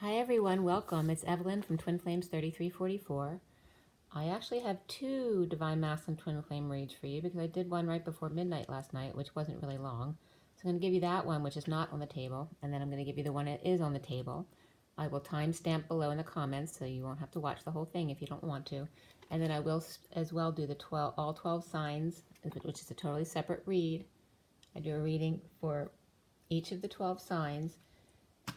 Hi everyone, welcome. It's Evelyn from Twin Flames 3344. I actually have two Divine Masculine Twin Flame reads for you because I did one right before midnight last night, which wasn't really long. So I'm going to give you that one, which is not on the table, and then I'm going to give you the one that is on the table. I will timestamp below in the comments so you won't have to watch the whole thing if you don't want to. And then I will as well do the all 12 signs, which is a totally separate read. I do a reading for each of the 12 signs.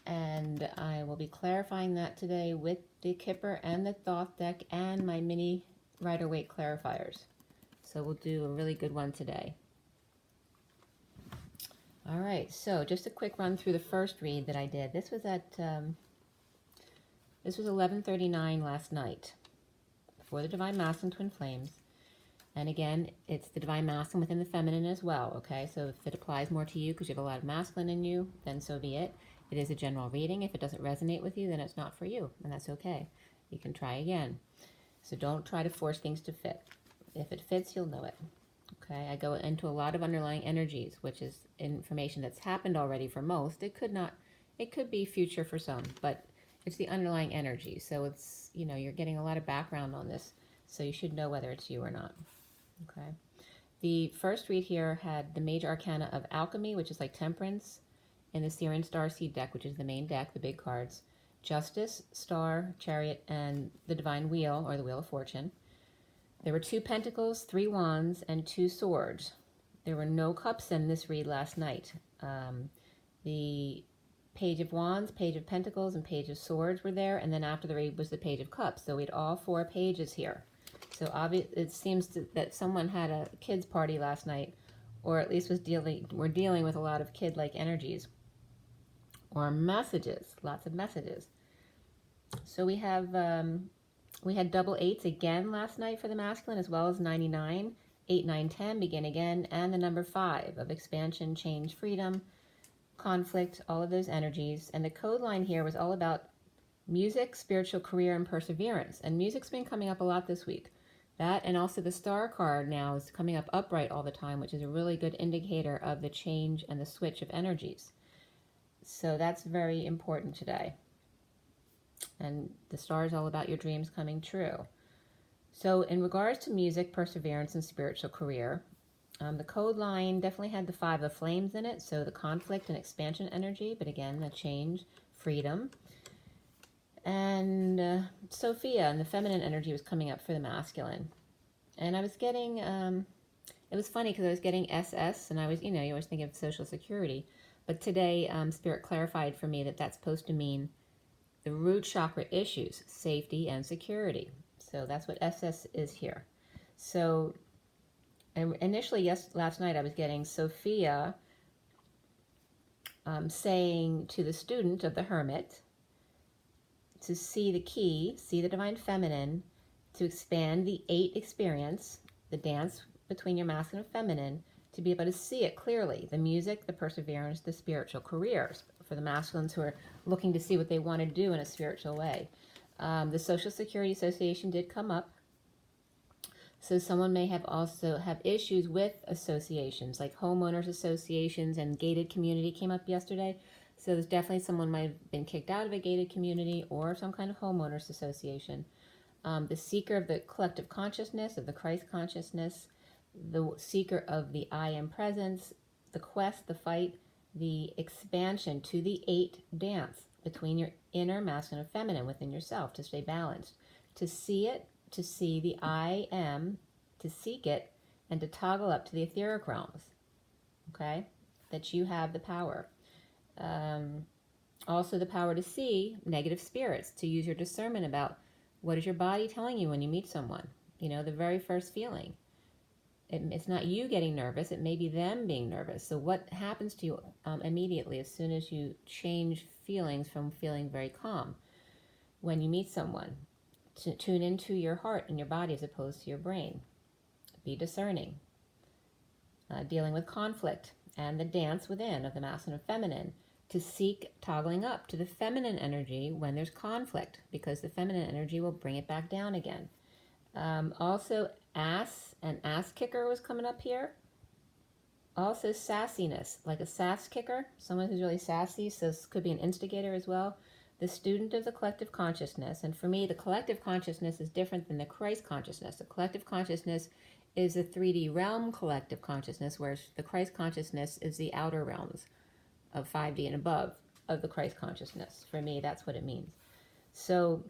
And I will be clarifying that today with the Kipper and the Thoth deck and my mini Rider-Waite clarifiers. So we'll do a really good one today. All right, so just a quick run through the first read that I did. This was at 11:39 last night for the Divine Masculine Twin Flames. And again, it's the Divine Masculine within the Feminine as well, okay? So if it applies more to you because you have a lot of masculine in you, then so be it. It is a general reading. If it doesn't resonate with you, then it's not for you, and that's okay. You can try again. So don't try to force things to fit. If it fits, you'll know it. Okay, I go into a lot of underlying energies, which is information that's happened already for most. It could be future for some, but it's the underlying energy. So it's, you're getting a lot of background on this, so you should know whether it's you or not. Okay. The first read here had the major arcana of alchemy, which is like temperance, in the Sirian Starseed deck, which is the main deck, the big cards. Justice, Star, Chariot, and the Divine Wheel, or the Wheel of Fortune. There were 2 pentacles, 3 wands, and 2 swords. There were no cups in this read last night. The Page of Wands, Page of Pentacles, and Page of Swords were there, and then after the read was the Page of Cups. So we had all 4 pages here. So it seems that someone had a kids' party last night, or at least we're dealing with a lot of kid-like energies, or messages, lots of messages. So we had double 8s again last night for the masculine, as well as 99, 8, 9, 10, begin again, and the number 5 of expansion, change, freedom, conflict, all of those energies. And the code line here was all about music, spiritual career, and perseverance. And music's been coming up a lot this week. That, and also the star card now is coming up upright all the time, which is a really good indicator of the change and the switch of energies. So that's very important today. And the star is all about your dreams coming true. So in regards to music, perseverance, and spiritual career, the code line definitely had the 5 of flames in it, so the conflict and expansion energy, but again, the change, freedom. And Sophia and the feminine energy was coming up for the masculine. And I was getting, it was funny because I was getting SS, and I was, you always think of Social Security. But today, Spirit clarified for me that that's supposed to mean the root chakra issues, safety and security. So that's what SS is here. So initially, last night I was getting Sophia saying to the student of the hermit to see the key, see the divine feminine, to expand the 8 experience, the dance between your masculine and feminine, to be able to see it clearly, the music, the perseverance, the spiritual careers, for the masculines who are looking to see what they want to do in a spiritual way. The Social Security Association did come up. So someone may also have issues with associations, like homeowners associations, and gated community came up yesterday. So there's definitely someone might have been kicked out of a gated community or some kind of homeowners association. The seeker of the collective consciousness, of the Christ consciousness, the seeker of the I am presence, the quest, the fight, the expansion to the 8 dance between your inner masculine and feminine within yourself to stay balanced, to see it, to see the I am, to seek it, and to toggle up to the etheric realms, okay? That you have the power. Also the power to see negative spirits, to use your discernment about what is your body telling you when you meet someone. The very first feeling. It's not you getting nervous, it may be them being nervous. So what happens to you immediately as soon as you change feelings from feeling very calm when you meet someone? To tune into your heart and your body as opposed to your brain. Be discerning. Dealing with conflict and the dance within of the masculine and feminine, to seek toggling up to the feminine energy when there's conflict, because the feminine energy will bring it back down again. Also, ass and ass kicker was coming up here. Also, sassiness, like a sass kicker, someone who's really sassy, so this could be an instigator as well. the student of the collective consciousness. And for me, the collective consciousness is different than the Christ consciousness. The collective consciousness is the 3D realm collective consciousness, whereas the Christ consciousness is the outer realms of 5D and above of the Christ consciousness. For me, that's what it means. So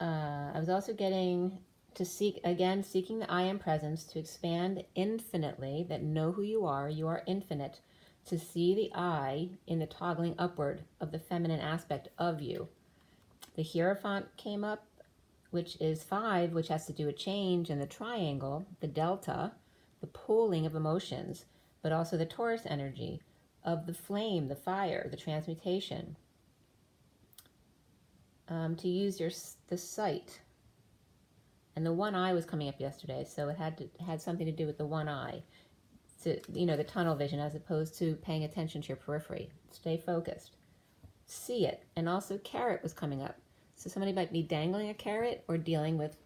I was also getting to seeking the I am presence to expand infinitely, that know who you are infinite, to see the I in the toggling upward of the feminine aspect of you. The Hierophant came up, which is 5, which has to do with change, and the triangle, the delta, the pooling of emotions, but also the Taurus energy of the flame, the fire, the transmutation. To use the sight. And the one eye was coming up yesterday, so it had something to do with the one eye. To, the tunnel vision, as opposed to paying attention to your periphery. Stay focused. See it. And also carrot was coming up. So somebody might be dangling a carrot or dealing with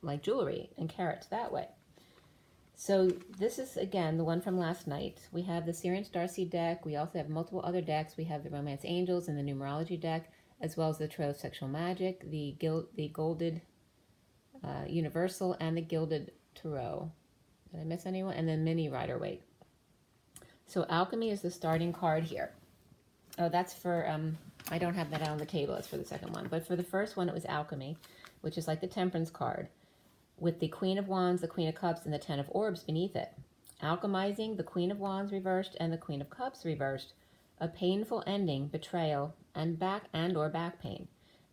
like jewelry and carrots that way. So this is, again, the one from last night. We have the Sirius Darcy deck. We also have multiple other decks. We have the Romance Angels and the Numerology deck, as well as the Tarot Sexual Magic, the Golded Universal, and the Gilded Tarot. Did I miss anyone? And then Mini Rider-Waite. So Alchemy is the starting card here. Oh, that's for, I don't have that out on the table. It's for the second one. But for the first one, it was Alchemy, which is like the Temperance card, with the Queen of Wands, the Queen of Cups, and the Ten of Orbs beneath it. Alchemizing, the Queen of Wands reversed and the Queen of Cups reversed. A painful ending, betrayal, and or back pain.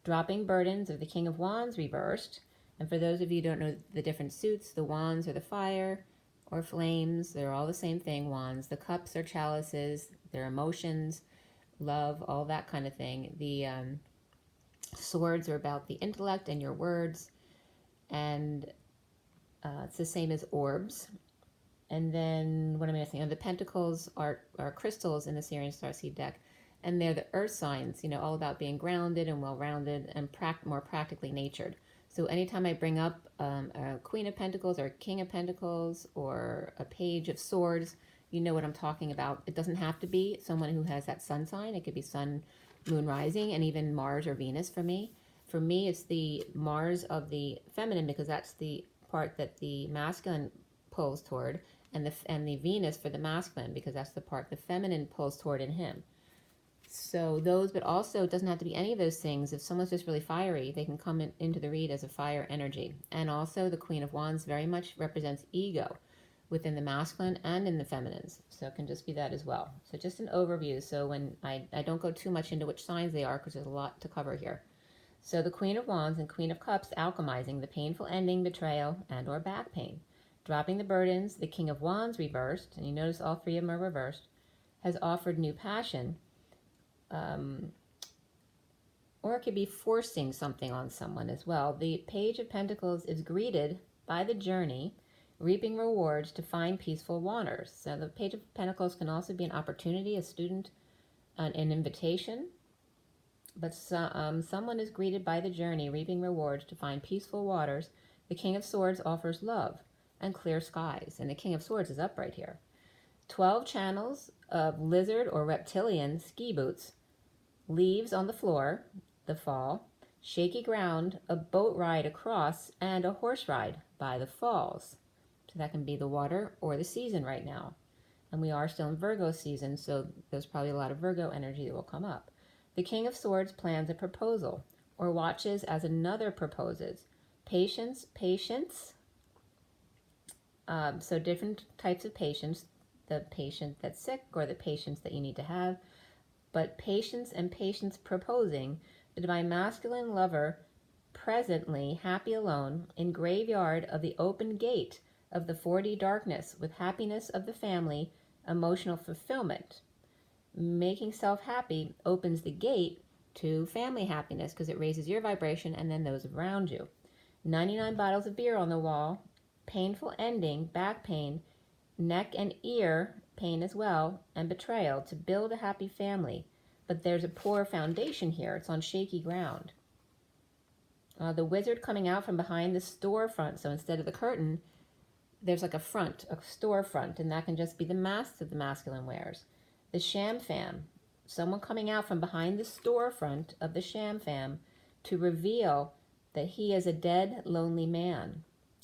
Dropping burdens of the King of Wands reversed. And for those of you who don't know the different suits, the wands are the fire or flames. They're all the same thing, wands. The cups are chalices. They're emotions, love, all that kind of thing. The swords are about the intellect and your words. And it's the same as orbs. And then, what am I missing? Oh, the pentacles are crystals in the Sirius Darcy deck. And they're the earth signs, all about being grounded and well-rounded and more practically natured. So anytime I bring up a Queen of Pentacles or a King of Pentacles or a Page of Swords, you know what I'm talking about. It doesn't have to be someone who has that sun sign. It could be sun, moon, rising, and even Mars or Venus for me. For me, it's the Mars of the feminine, because that's the part that the masculine pulls toward, and the Venus for the masculine, because that's the part the feminine pulls toward in him. So those, but also it doesn't have to be any of those things. If someone's just really fiery, they can come into the read as a fire energy. And also the Queen of Wands very much represents ego within the masculine and in the feminines. So it can just be that as well. So just an overview. So when I don't go too much into which signs they are, because there's a lot to cover here. So the Queen of Wands and Queen of Cups, alchemizing, the painful ending, betrayal, and or back pain. Dropping the burdens, the King of Wands reversed, and you notice all 3 of them are reversed, has offered new passion. Or it could be forcing something on someone as well. The Page of Pentacles is greeted by the journey, reaping rewards to find peaceful waters. So the Page of Pentacles can also be an opportunity, a student, an invitation. But someone is greeted by the journey, reaping rewards to find peaceful waters. The King of Swords offers love and clear skies. And the King of Swords is up right here. 12 channels of lizard or reptilian ski boots. Leaves on the floor, the fall, shaky ground, a boat ride across, and a horse ride by the falls. So that can be the water or the season right now. And we are still in Virgo season, so there's probably a lot of Virgo energy that will come up. The King of Swords plans a proposal, or watches as another proposes. Patience. So different types of patience. The patient that's sick or the patience that you need to have. But patience and patience proposing, the divine masculine lover, presently happy alone, in graveyard of the open gate of the 4D darkness, with happiness of the family, emotional fulfillment. Making self happy opens the gate to family happiness, because it raises your vibration and then those around you. 99 bottles of beer on the wall, painful ending, back pain, neck and ear pain as well, and betrayal, to build a happy family. But there's a poor foundation here. It's on shaky ground. The wizard coming out from behind the storefront. So instead of the curtain, there's like a front, a storefront, and that can just be the masks that the masculine wears. The sham fam, someone coming out from behind the storefront of the sham fam to reveal that he is a dead, lonely man.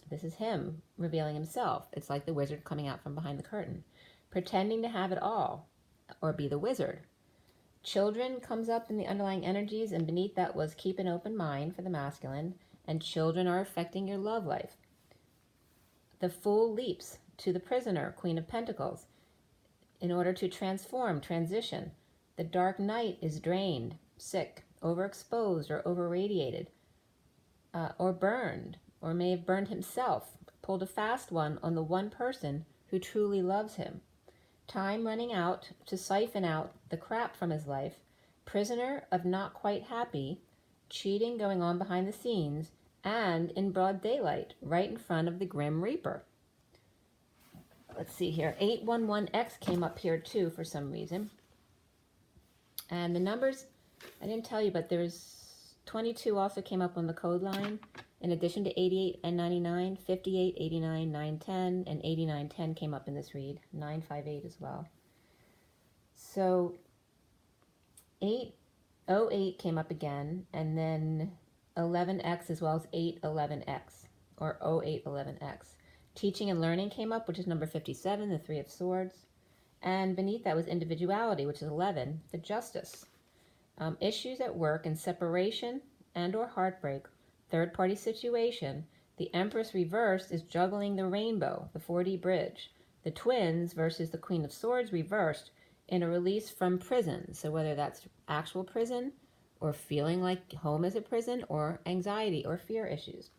This is him revealing himself. It's like the wizard coming out from behind the curtain, pretending to have it all, or be the wizard. Children comes up in the underlying energies, and beneath that was keep an open mind for the masculine, and children are affecting your love life. The Fool leaps to the prisoner, Queen of Pentacles, in order to transform, transition. The Dark Knight is drained, sick, overexposed, or overradiated, or burned, or may have burned himself, pulled a fast one on the one person who truly loves him. Time running out to siphon out the crap from his life, prisoner of not quite happy, cheating going on behind the scenes, and in broad daylight, right in front of the Grim Reaper. Let's see here. 811X came up here too for some reason. And the numbers, I didn't tell you, but there's 22 also came up on the code line. In addition to 88 and 99, 58, 89, 910, and 8910 came up in this read. 958 as well. So 808 came up again, and then 11X as well as 811X, or 0811X. Teaching and learning came up, which is number 57, the Three of Swords. And beneath that was individuality, which is 11, the Justice. Issues at work and separation and or heartbreak, third-party situation. The Empress reversed is juggling the rainbow, the 4D bridge. The Twins versus the Queen of Swords reversed in a release from prison. So whether that's actual prison or feeling like home is a prison or anxiety or fear issues.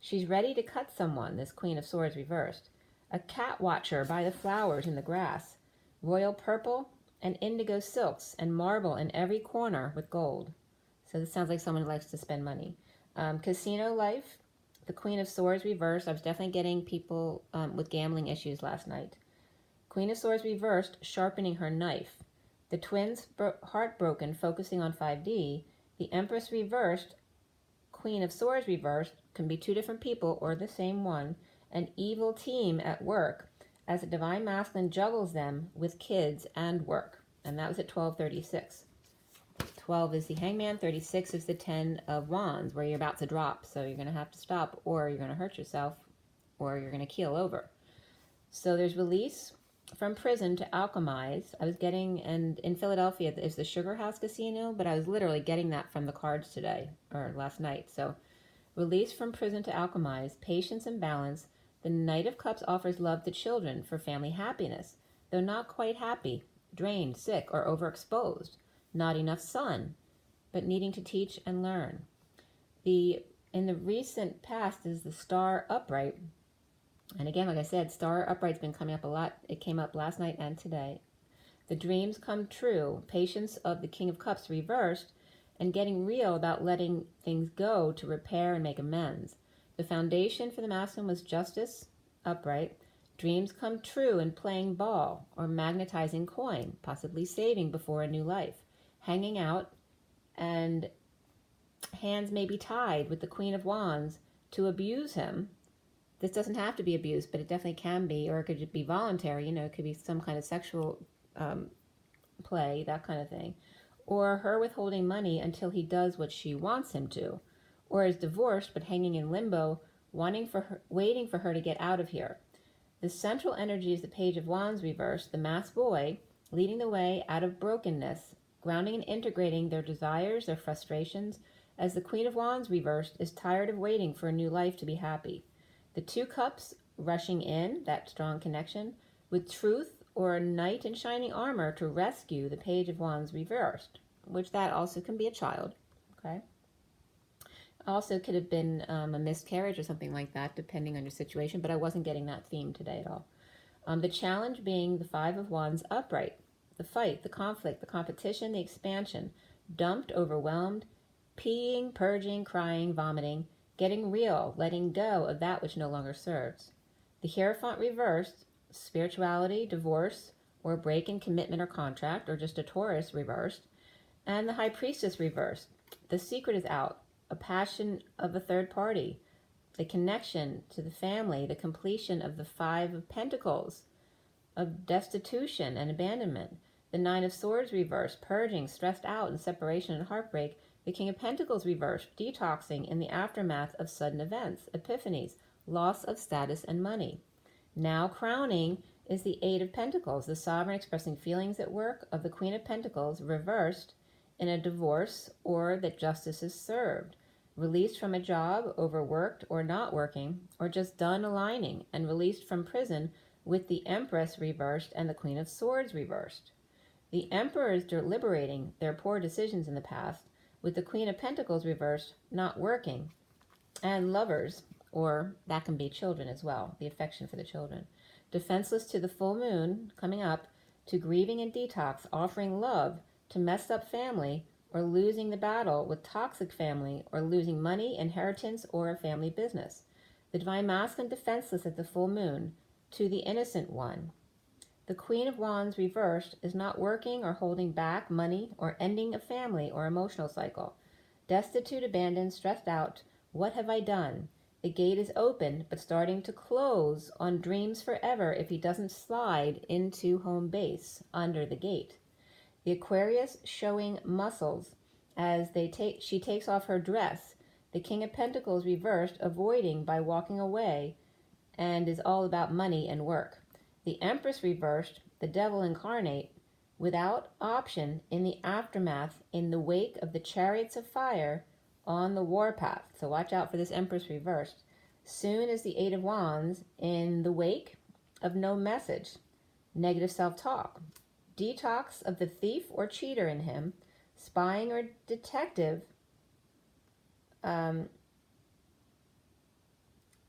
She's ready to cut someone, this Queen of Swords reversed. A cat watcher by the flowers in the grass. Royal purple and indigo silks and marble in every corner with gold. So this sounds like someone who likes to spend money. Casino life, the Queen of Swords reversed. I was definitely getting people with gambling issues last night. Queen of Swords reversed, sharpening her knife. The Twins heartbroken, focusing on 5D. The Empress reversed, Queen of Swords reversed, can be two different people or the same one. An evil team at work as the Divine Masculine juggles them with kids and work. And that was at 1236. 12 is the Hangman, 36 is the 10 of Wands, where you're about to drop. So you're going to have to stop, or you're going to hurt yourself, or you're going to keel over. So there's release from prison to alchemize. I was getting, and in Philadelphia is the Sugar House Casino, but I was literally getting that from the cards today, or last night. So release from prison to alchemize, patience and balance. The Knight of Cups offers love to children for family happiness, though not quite happy, drained, sick, or overexposed. Not enough sun, but needing to teach and learn. In the recent past is the Star Upright. And again, like I said, Star Upright's been coming up a lot. It came up last night and today. The dreams come true. Patience of the King of Cups reversed, and getting real about letting things go to repair and make amends. The foundation for the masculine was justice, upright. Dreams come true in playing ball or magnetizing coin, possibly saving before a new life. Hanging out, and hands may be tied with the Queen of Wands to abuse him. This doesn't have to be abuse, but it definitely can be, or it could just be voluntary. It could be some kind of sexual play, that kind of thing. Or her withholding money until he does what she wants him to. Or is divorced but hanging in limbo, waiting for her to get out of here. The central energy is the Page of Wands reversed, the masked boy, leading the way out of brokenness, grounding and integrating their desires, their frustrations, as the Queen of Wands reversed is tired of waiting for a new life to be happy. The Two Cups rushing in, that strong connection, with truth or a knight in shining armor to rescue the Page of Wands reversed, which that also can be a child, okay? Also could have been a miscarriage or something like that, depending on your situation, but I wasn't getting that theme today at all. The challenge being the Five of Wands upright. The fight, the conflict, the competition, the expansion, dumped, overwhelmed, peeing, purging, crying, vomiting, getting real, letting go of that which no longer serves. The Hierophant reversed, spirituality, divorce, or a break in commitment or contract, or just a Taurus reversed, and the High Priestess reversed. The secret is out, a passion of a third party, the connection to the family, the completion of the Five of Pentacles, of destitution and abandonment. The Nine of Swords reversed, purging, stressed out, and separation and heartbreak. The King of Pentacles reversed, detoxing in the aftermath of sudden events, epiphanies, loss of status and money. Now crowning is the Eight of Pentacles, the sovereign expressing feelings at work of the Queen of Pentacles, reversed in a divorce or that justice is served, released from a job, overworked or not working, or just done aligning, and released from prison with the Empress reversed and the Queen of Swords reversed. The Emperor is deliberating their poor decisions in the past, with the Queen of Pentacles reversed, not working, and Lovers, or that can be children as well, the affection for the children. Defenseless to the full moon coming up, to grieving and detox, offering love to messed up family, or losing the battle with toxic family, or losing money, inheritance, or a family business. The Divine Masculine defenseless at the full moon, to the innocent one. The Queen of Wands reversed is not working or holding back money or ending a family or emotional cycle. Destitute, abandoned, stressed out. What have I done? The gate is open, but starting to close on dreams forever if he doesn't slide into home base under the gate. The Aquarius showing muscles as she takes off her dress. The King of Pentacles reversed, avoiding by walking away, and is all about money and work. The Empress reversed, the Devil incarnate, without option in the aftermath, in the wake of the chariots of fire on the warpath. So watch out for this Empress reversed. Soon as the Eight of Wands, in the wake of no message, negative self-talk, detox of the thief or cheater in him, spying or detective,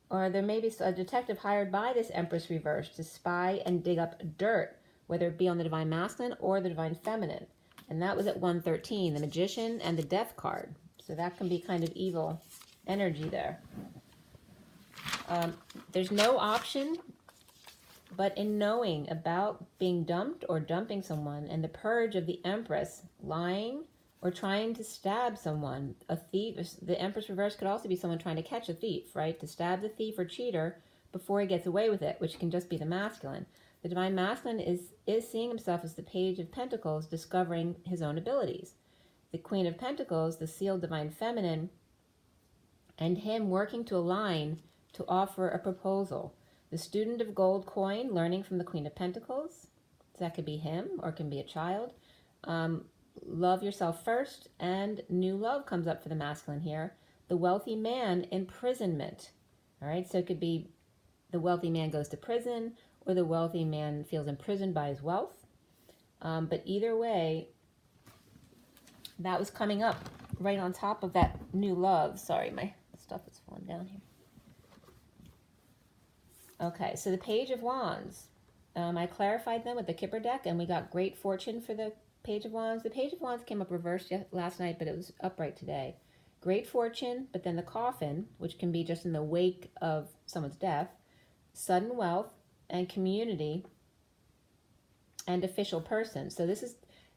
or there may be a detective hired by this Empress reverse to spy and dig up dirt, whether it be on the Divine Masculine or the Divine Feminine. And that was at 113, the Magician and the Death card. So that can be kind of evil energy there. There's no option but in knowing about being dumped or dumping someone, and the purge of the Empress, lying or trying to stab someone. A thief, the Empress reverse could also be someone trying to catch a thief, right? To stab the thief or cheater before he gets away with it, which can just be the masculine. The Divine Masculine is seeing himself as the Page of Pentacles, discovering his own abilities. The Queen of Pentacles, the sealed Divine Feminine, and him working to align to offer a proposal. The Student of Gold coin, learning from the Queen of Pentacles. So that could be him or it can be a child. Love yourself first, and new love comes up for the masculine here. The Wealthy Man, imprisonment. All right, so it could be the wealthy man goes to prison, or the wealthy man feels imprisoned by his wealth. But either way, that was coming up right on top of that new love. Sorry, my stuff is falling down here. Okay, so the Page of Wands. I clarified them with the Kipper deck, and we got great fortune for the Page of Wands. The Page of Wands came up reversed last night, but it was upright today. Great fortune, but then the Coffin, which can be just in the wake of someone's death, sudden wealth, and community, and official person. So this is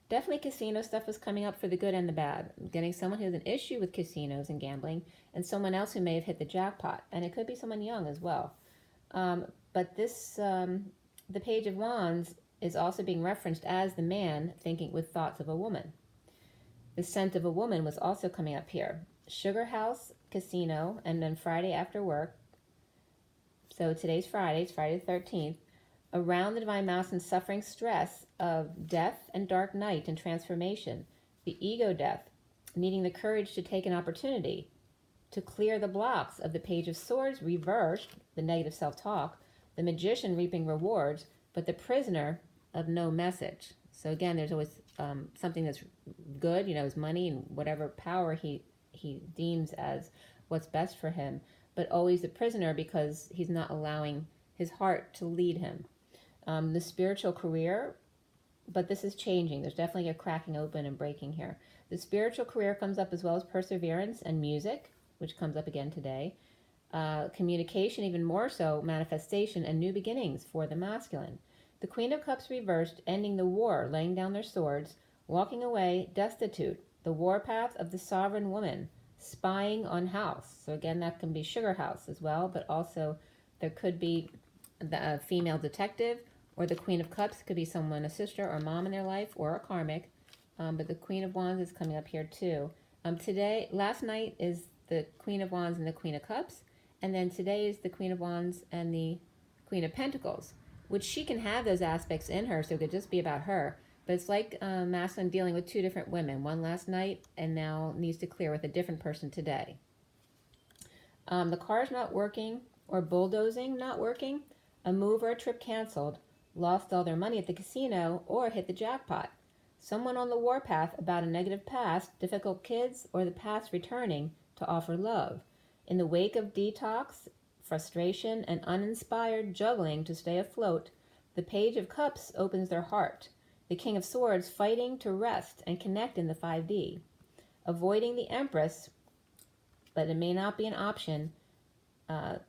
definitely casino stuff is coming up for the good and the bad. Getting someone who has an issue with casinos and gambling, and someone else who may have hit the jackpot. And it could be someone young as well. But this, the Page of Wands is also being referenced as the man thinking with thoughts of a woman. The Scent of a Woman was also coming up here. Sugar House, Casino, and then Friday after work. So today's Friday, it's Friday the 13th. Around the Divine Masculine, suffering stress of death and dark night and transformation. The ego death, needing the courage to take an opportunity to clear the blocks of the Page of Swords reversed, the negative self-talk. The Magician reaping rewards, but the prisoner of no message. So again, there's always something that's good, his money and whatever power he deems as what's best for him, but always a prisoner because he's not allowing his heart to lead him. The spiritual career, but this is changing. There's definitely a cracking open and breaking here. The spiritual career comes up as well as perseverance and music, which comes up again today. Communication, even more so, manifestation and new beginnings for the masculine. The Queen of Cups reversed, ending the war, laying down their swords, walking away destitute. The warpath of the sovereign woman, spying on house. So again, that can be Sugar House as well, but also there could be a female detective Or the Queen of Cups could be someone, a sister or mom in their life, or a karmic. But the Queen of Wands is coming up here too. Last night is the Queen of Wands and the Queen of Cups. And then today is the Queen of Wands and the Queen of Pentacles, which she can have those aspects in her, so it could just be about her. But it's like masculine dealing with two different women, one last night and now needs to clear with a different person today. The car's not working, or bulldozing not working, a move or a trip canceled, lost all their money at the casino, or hit the jackpot. Someone on the warpath about a negative past, difficult kids, or the past returning to offer love. In the wake of detox, frustration, and uninspired juggling to stay afloat, the Page of Cups opens their heart. The King of Swords fighting to rest and connect in the 5D. Avoiding the Empress, but it may not be an option.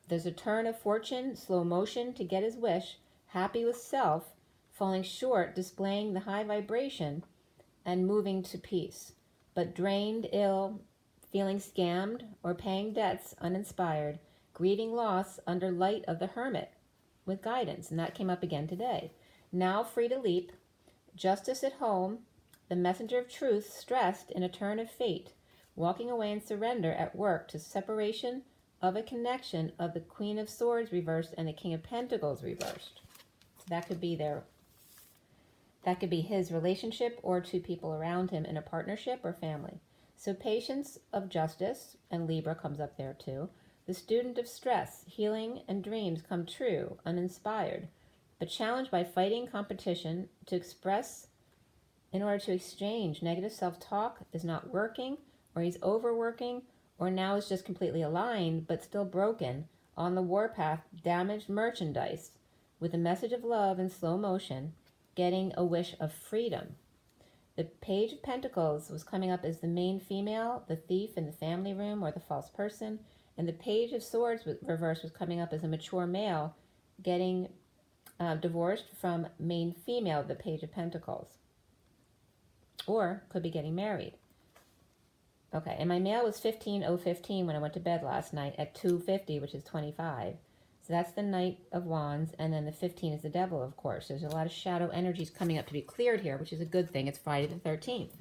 There's a turn of fortune, slow motion to get his wish, happy with self, falling short, displaying the high vibration, and moving to peace. But drained, ill, feeling scammed, or paying debts, uninspired, grieving loss under light of the Hermit with guidance. And that came up again today. Now free to leap, justice at home, the messenger of truth stressed in a turn of fate, walking away in surrender at work to separation of a connection of the Queen of Swords reversed and the King of Pentacles reversed. So that could be his relationship or two people around him in a partnership or family. So patience of justice, and Libra comes up there too. The student of stress, healing and dreams come true, uninspired, but challenged by fighting competition to express in order to exchange. Negative self-talk is not working, or he's overworking, or now is just completely aligned but still broken. On the warpath, damaged merchandise with a message of love in slow motion, getting a wish of freedom. The Page of Pentacles was coming up as the main female, the thief in the family room or the false person, and the Page of Swords reverse was coming up as a mature male, getting divorced from main female, the Page of Pentacles, or could be getting married. Okay, and my mail was 15:015 when I went to bed last night at 2:50, which is 25. So that's the Knight of Wands, and then the 15 is the Devil, of course. There's a lot of shadow energies coming up to be cleared here, which is a good thing. It's Friday the 13th.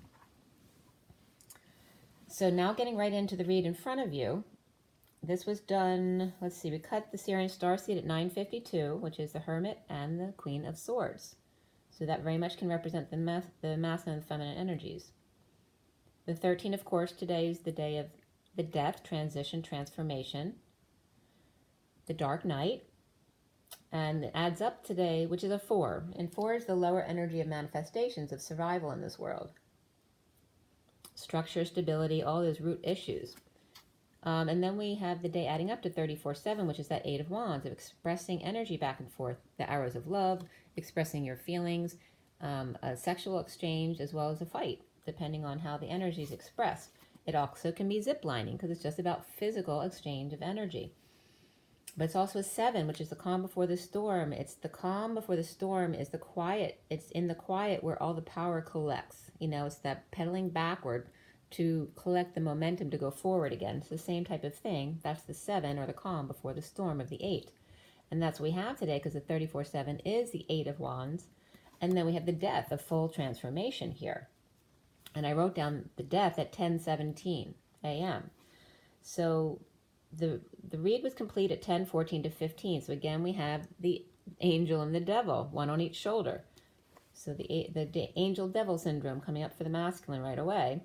So now getting right into the read in front of you. This was done, let's see, we cut the Sirian starseed at 9:52, which is the Hermit and the Queen of Swords. So that very much can represent the masculine and feminine energies. The 13, of course, today is the day of the death, transition, transformation, the dark night, and it adds up today, which is a 4. And 4 is the lower energy of manifestations, of survival in this world. Structure, stability, all those root issues. And then we have the day adding up to 34/7, which is that 8 of Wands, of expressing energy back and forth, the arrows of love, expressing your feelings, a sexual exchange, as well as a fight, depending on how the energy is expressed. It also can be ziplining, because it's just about physical exchange of energy. But it's also a 7, which is the calm before the storm. It's the calm before the storm is the quiet. It's in the quiet where all the power collects. You know, it's that pedaling backward to collect the momentum to go forward again. It's the same type of thing. That's the 7, or the calm before the storm of the 8. And that's what we have today, because the 34/7 is the 8 of Wands. And then we have the death, of full transformation here. And I wrote down the death at 10:17 a.m. So the read was complete at 10:14 to 15. So again, we have the angel and the devil, one on each shoulder. So the angel devil syndrome coming up for the masculine right away,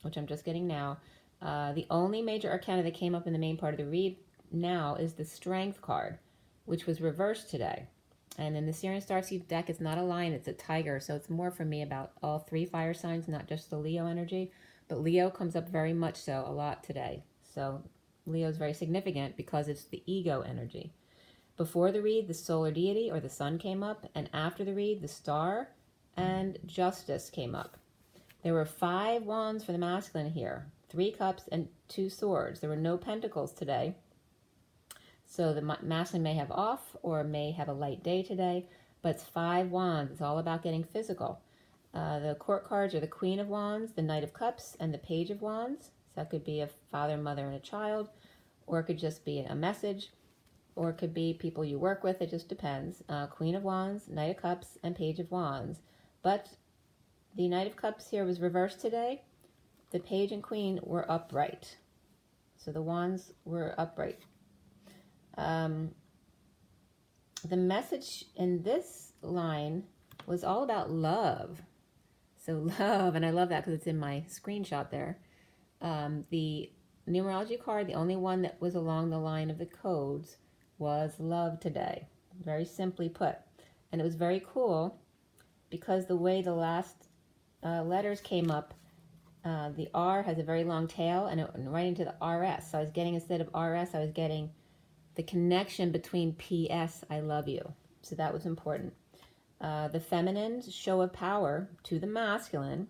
which I'm just getting now. The only major arcana that came up in the main part of the read now is the strength card, which was reversed today. And in the Sirian starseed deck, it's not a lion, it's a tiger. So it's more for me about all 3 fire signs, not just the Leo energy. But Leo comes up very much so a lot today. So Leo is very significant because it's the ego energy. Before the read, the solar deity or the sun came up. And after the read, the star and justice came up. There were 5 wands for the masculine here, 3 cups and 2 swords. There were no pentacles today. So the masculine may have off or may have a light day today, but it's 5 wands. It's all about getting physical. The court cards are the Queen of Wands, the Knight of Cups, and the Page of Wands. So that could be a father, mother, and a child, or it could just be a message, or it could be people you work with. It just depends. Queen of Wands, Knight of Cups, and Page of Wands. But the Knight of Cups here was reversed today. The Page and Queen were upright. So the Wands were upright. The message in this line was all about love. So love, and I love that because it's in my screenshot there. The numerology card, the only one that was along the line of the codes, was love today. Very simply put. And it was very cool because the way the last letters came up, the R has a very long tail and it went right into the RS. So I was getting, instead of RS, I was getting the connection between PS, I love you. So that was important. The feminine's show of power to the masculine,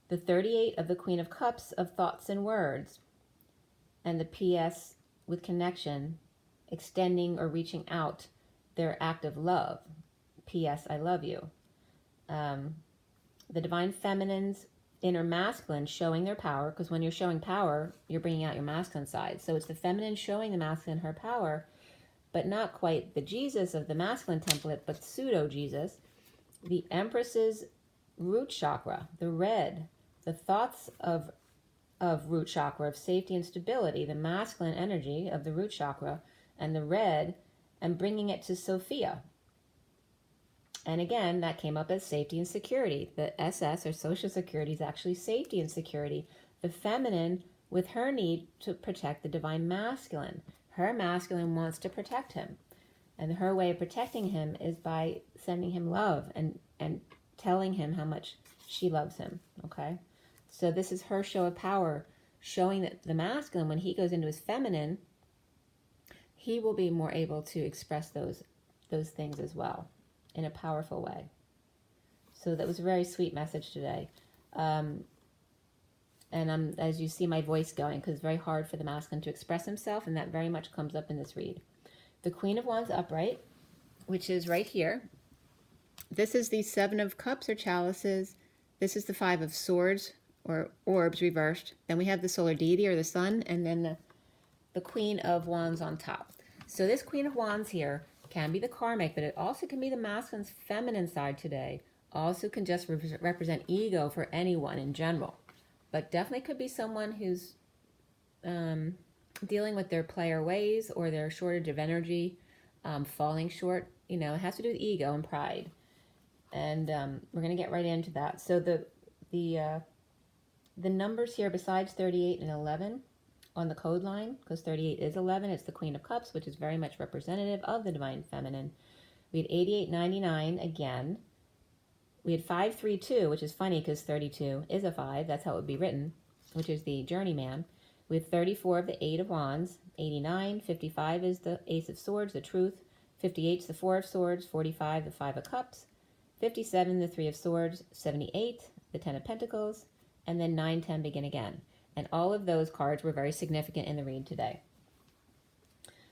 the 38 of the Queen of Cups of thoughts and words, and the PS with connection, extending or reaching out their act of love. PS, I love you. The divine feminine's inner masculine showing their power, because when you're showing power, you're bringing out your masculine side. So it's the feminine showing the masculine her power, but not quite the Jesus of the masculine template, but pseudo-Jesus. The Empress's root chakra, the red, the thoughts of root chakra, of safety and stability, the masculine energy of the root chakra, and the red, and bringing it to Sophia. And again, that came up as safety and security. The SS, or Social Security, is actually safety and security. The feminine with her need to protect the divine masculine. Her masculine wants to protect him. And her way of protecting him is by sending him love and telling him how much she loves him, okay? So this is her show of power, showing that the masculine, when he goes into his feminine, he will be more able to express those things as well in a powerful way. So that was a very sweet message today. And as you see my voice going, because it's very hard for the masculine to express himself, and that very much comes up in this read. The Queen of Wands upright, which is right here. This is the Seven of Cups or chalices. This is the Five of Swords or orbs reversed. Then we have the solar deity or the sun, and then the Queen of Wands on top. So this Queen of Wands here can be the karmic, but it also can be the masculine's feminine side today. Also can just represent ego for anyone in general. But definitely could be someone who's dealing with their player ways or their shortage of energy, falling short. You know, it has to do with ego and pride. And we're going to get right into that. So the numbers here, besides 38 and 11 on the code line, because 38 is 11, it's the Queen of Cups, which is very much representative of the divine feminine. We had 8899 again. We had 532, which is funny because 32 is a 5. That's how it would be written, which is the journeyman. We have 34 of the 8 of Wands. 89, 55 is the Ace of Swords, the truth. 58 is the 4 of Swords. 45, the 5 of Cups. 57, the 3 of Swords. 78, the 10 of Pentacles. And then 9, 10 begin again. And all of those cards were very significant in the read today.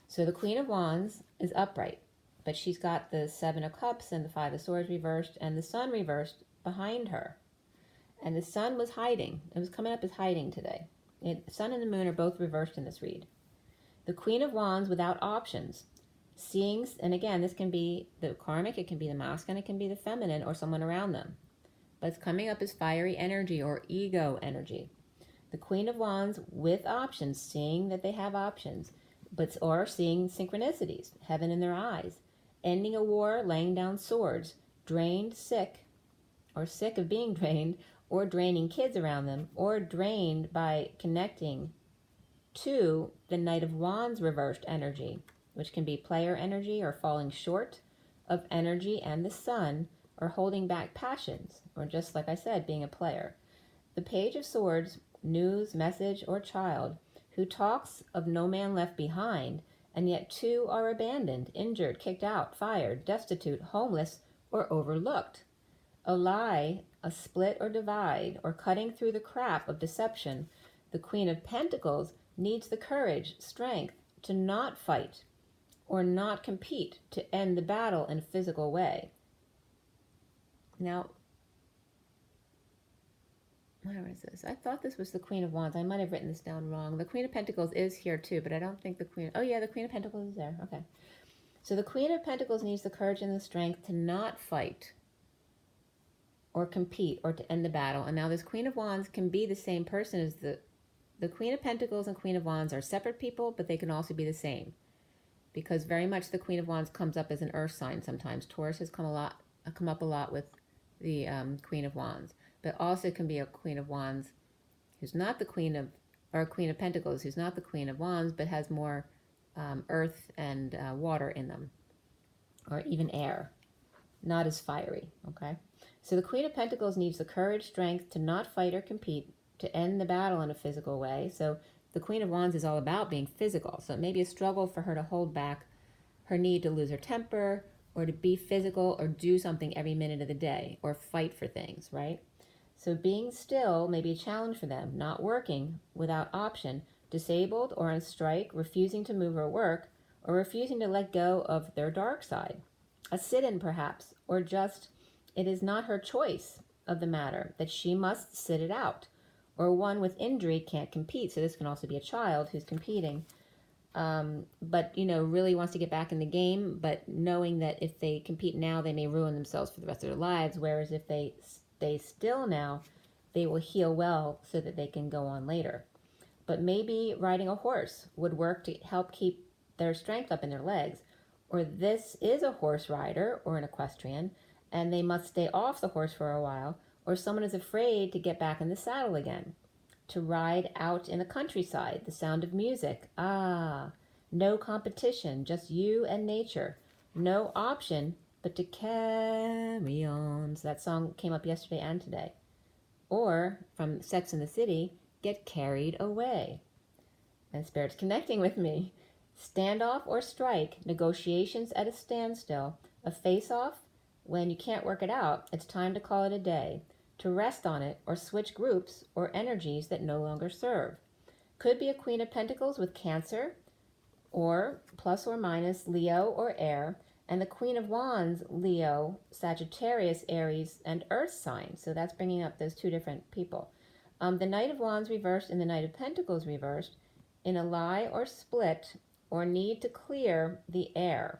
So the Queen of Wands is upright, but she's got the 7 of Cups and the 5 of Swords reversed and the Sun reversed behind her. And the Sun was hiding. It was coming up as hiding today. The Sun and the Moon are both reversed in this read. The Queen of Wands without options. Seeing, and again, this can be the karmic, it can be the masculine, it can be the feminine or someone around them. But it's coming up as fiery energy or ego energy. The Queen of Wands with options, seeing that they have options, or seeing synchronicities, heaven in their eyes, ending a war, laying down swords, drained, sick, or sick of being drained, or draining kids around them, or drained by connecting to the Knight of Wands reversed energy, which can be player energy or falling short of energy and the Sun, or holding back passions, or just like I said, being a player. The Page of Swords, news, message, or child, who talks of no man left behind, and yet two are abandoned, injured, kicked out, fired, destitute, homeless, or overlooked. A lie, a split or divide, or cutting through the crap of deception. The Queen of Pentacles needs the courage, strength to not fight or not compete to end the battle in a physical way. Now, Where is this? I thought this was the Queen of Wands. I might have written this down wrong. The Queen of Pentacles is here too, but I don't think the Queen... Oh yeah, the Queen of Pentacles is there. Okay. So the Queen of Pentacles needs the courage and the strength to not fight or compete or to end the battle. And now this Queen of Wands can be the same person as the Queen of Pentacles and Queen of Wands are separate people, but they can also be the same. Because very much the Queen of Wands comes up as an earth sign sometimes. Taurus has come up a lot with the Queen of Wands. But also can be a Queen of Wands who's not the Queen of, or a Queen of Pentacles who's not the Queen of Wands, but has more earth and water in them, or even air, not as fiery, okay? So the Queen of Pentacles needs the courage, strength to not fight or compete, to end the battle in a physical way. So the Queen of Wands is all about being physical. So it may be a struggle for her to hold back her need to lose her temper, or to be physical, or do something every minute of the day, or fight for things, right? So being still may be a challenge for them, not working without option, disabled or on strike, refusing to move or work, or refusing to let go of their dark side. A sit-in perhaps, or just it is not her choice of the matter, that she must sit it out. Or one with injury can't compete. So this can also be a child who's competing, but, you know, really wants to get back in the game, but knowing that if they compete now, they may ruin themselves for the rest of their lives, whereas if they stay still now, they will heal well so that they can go on later. But maybe riding a horse would work to help keep their strength up in their legs. Or this is a horse rider or an equestrian, and they must stay off the horse for a while, or someone is afraid to get back in the saddle again. To ride out in the countryside, the sound of music. No competition, just you and nature. No option but to carry on. So that song came up yesterday and today. Or, from Sex and the City, get carried away. And Spirit's connecting with me. Standoff or strike, negotiations at a standstill, a face-off. When you can't work it out, it's time to call it a day, to rest on it or switch groups or energies that no longer serve. Could be a Queen of Pentacles with Cancer, or plus or minus Leo or air, and the Queen of Wands, Leo, Sagittarius, Aries, and Earth sign. So that's bringing up those two different people. The Knight of Wands reversed and the Knight of Pentacles reversed in a lie or split or need to clear the air.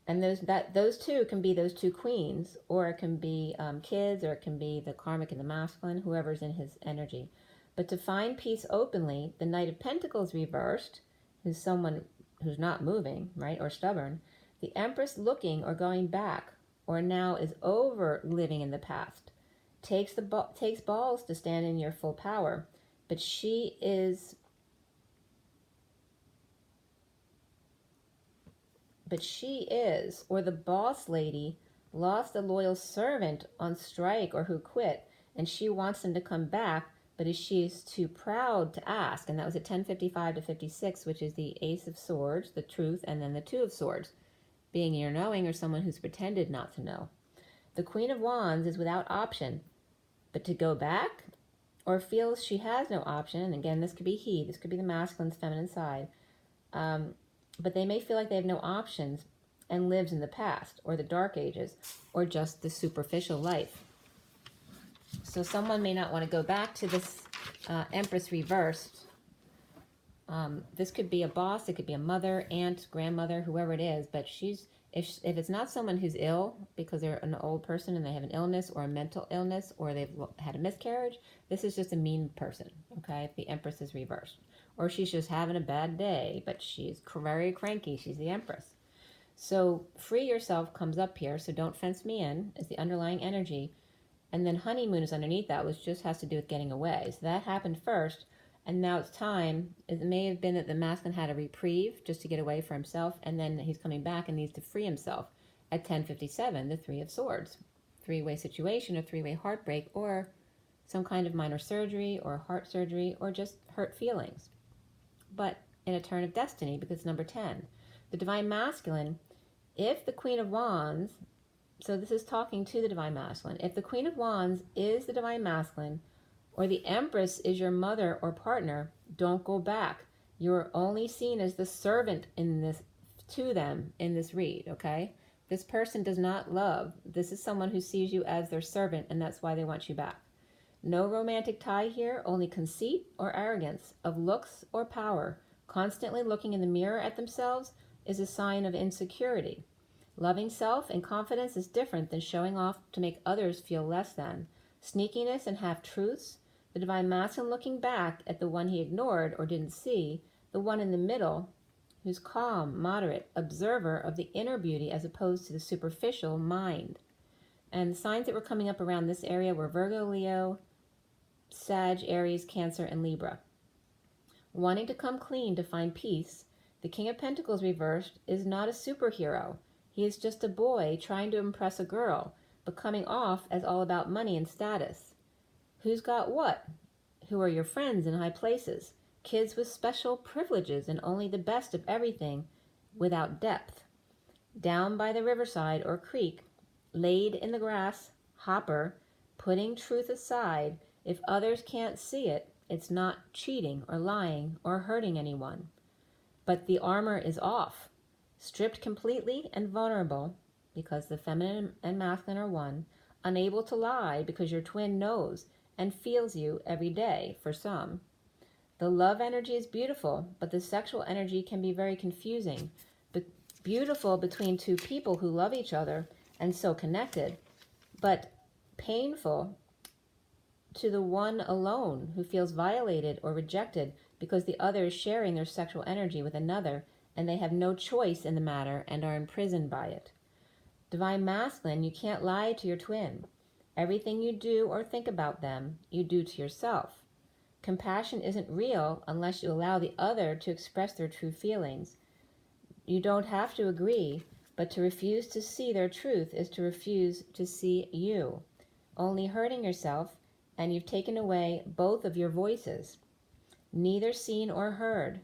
And those two can be those two queens, or it can be kids, or it can be the karmic and the masculine, whoever's in his energy. But to find peace openly, the Knight of Pentacles reversed, who's someone who's not moving, right, or stubborn. The Empress looking or going back, or now is over living in the past. Takes balls to stand in your full power, but she is or the boss lady lost a loyal servant on strike or who quit, and she wants them to come back, but she's too proud to ask. And that was at 10:55 to 56, which is the Ace of Swords, the truth, and then the Two of Swords, being your knowing or someone who's pretended not to know. The Queen of Wands is without option, but to go back, or feels she has no option. And again, this could be he, this could be the masculine's feminine side. But they may feel like they have no options and lives in the past or the dark ages or just the superficial life. So someone may not want to go back to this Empress reversed. This could be a boss, it could be a mother, aunt, grandmother, whoever it is, but if it's not someone who's ill because they're an old person and they have an illness or a mental illness or they've had a miscarriage, this is just a mean person, okay, if the Empress is reversed. Or she's just having a bad day, but she's very cranky. She's the Empress. So free yourself comes up here. So don't fence me in is the underlying energy. And then honeymoon is underneath that, which just has to do with getting away. So that happened first. And now it's time. It may have been that the masculine had a reprieve just to get away for himself. And then he's coming back and needs to free himself at 10:57, the Three of Swords. Three-way situation, a three-way heartbreak, or some kind of minor surgery or heart surgery or just hurt feelings. But in a turn of destiny, because number 10, the Divine Masculine, if the Queen of Wands, so this is talking to the Divine Masculine, if the Queen of Wands is the Divine Masculine, or the Empress is your mother or partner, don't go back. You're only seen as the servant in this to them in this read, okay? This person does not love. This is someone who sees you as their servant, and that's why they want you back. No romantic tie here, only conceit or arrogance of looks or power. Constantly looking in the mirror at themselves is a sign of insecurity. Loving self and confidence is different than showing off to make others feel less than. Sneakiness and half-truths, the divine masculine looking back at the one he ignored or didn't see, the one in the middle who's calm, moderate, observer of the inner beauty as opposed to the superficial mind. And the signs that were coming up around this area were Virgo, Leo, Sag, Aries, Cancer, and Libra. Wanting to come clean to find peace, the King of Pentacles reversed is not a superhero. He is just a boy trying to impress a girl, but coming off as all about money and status. Who's got what? Who are your friends in high places? Kids with special privileges and only the best of everything without depth. Down by the riverside or creek, laid in the grass, hopper, putting truth aside. If others can't see it, it's not cheating or lying or hurting anyone. But the armor is off, stripped completely and vulnerable, because the feminine and masculine are one, unable to lie because your twin knows and feels you every day for some. The love energy is beautiful, but the sexual energy can be very confusing. But beautiful between two people who love each other and so connected, but painful to the one alone who feels violated or rejected because the other is sharing their sexual energy with another and they have no choice in the matter and are imprisoned by it. Divine masculine, you can't lie to your twin. Everything you do or think about them, you do to yourself. Compassion isn't real unless you allow the other to express their true feelings. You don't have to agree, but to refuse to see their truth is to refuse to see you, only hurting yourself, and you've taken away both of your voices. Neither seen or heard.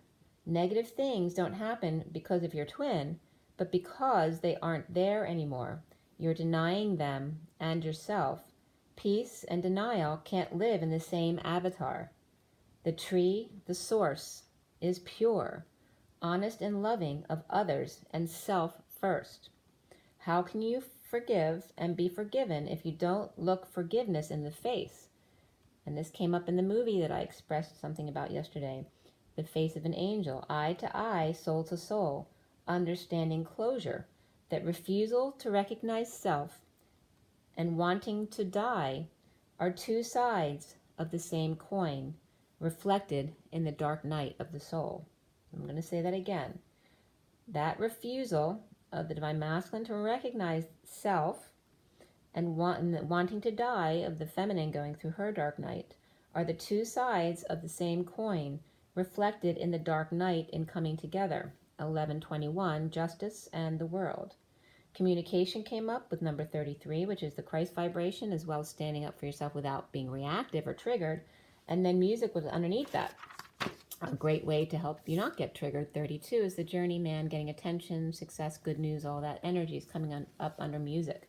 Negative things don't happen because of your twin, but because they aren't there anymore. You're denying them and yourself. Peace and denial can't live in the same avatar. The tree, the source, is pure, honest and loving of others and self first. How can you forgive and be forgiven if you don't look forgiveness in the face? And this came up in the movie that I expressed something about yesterday. The face of an angel, eye to eye, soul to soul, understanding closure, that refusal to recognize self and wanting to die are two sides of the same coin, reflected in the dark night of the soul. I'm going to say that again. That refusal of the divine masculine to recognize self and wanting to die of the feminine going through her dark night are the two sides of the same coin, reflected in the dark night in coming together. 1121, justice and the world. Communication came up with number 33, which is the Christ vibration, as well as standing up for yourself without being reactive or triggered. And then music was underneath that. A great way to help you not get triggered. 32 is the journeyman, getting attention, success, good news, all that energy is coming up under music.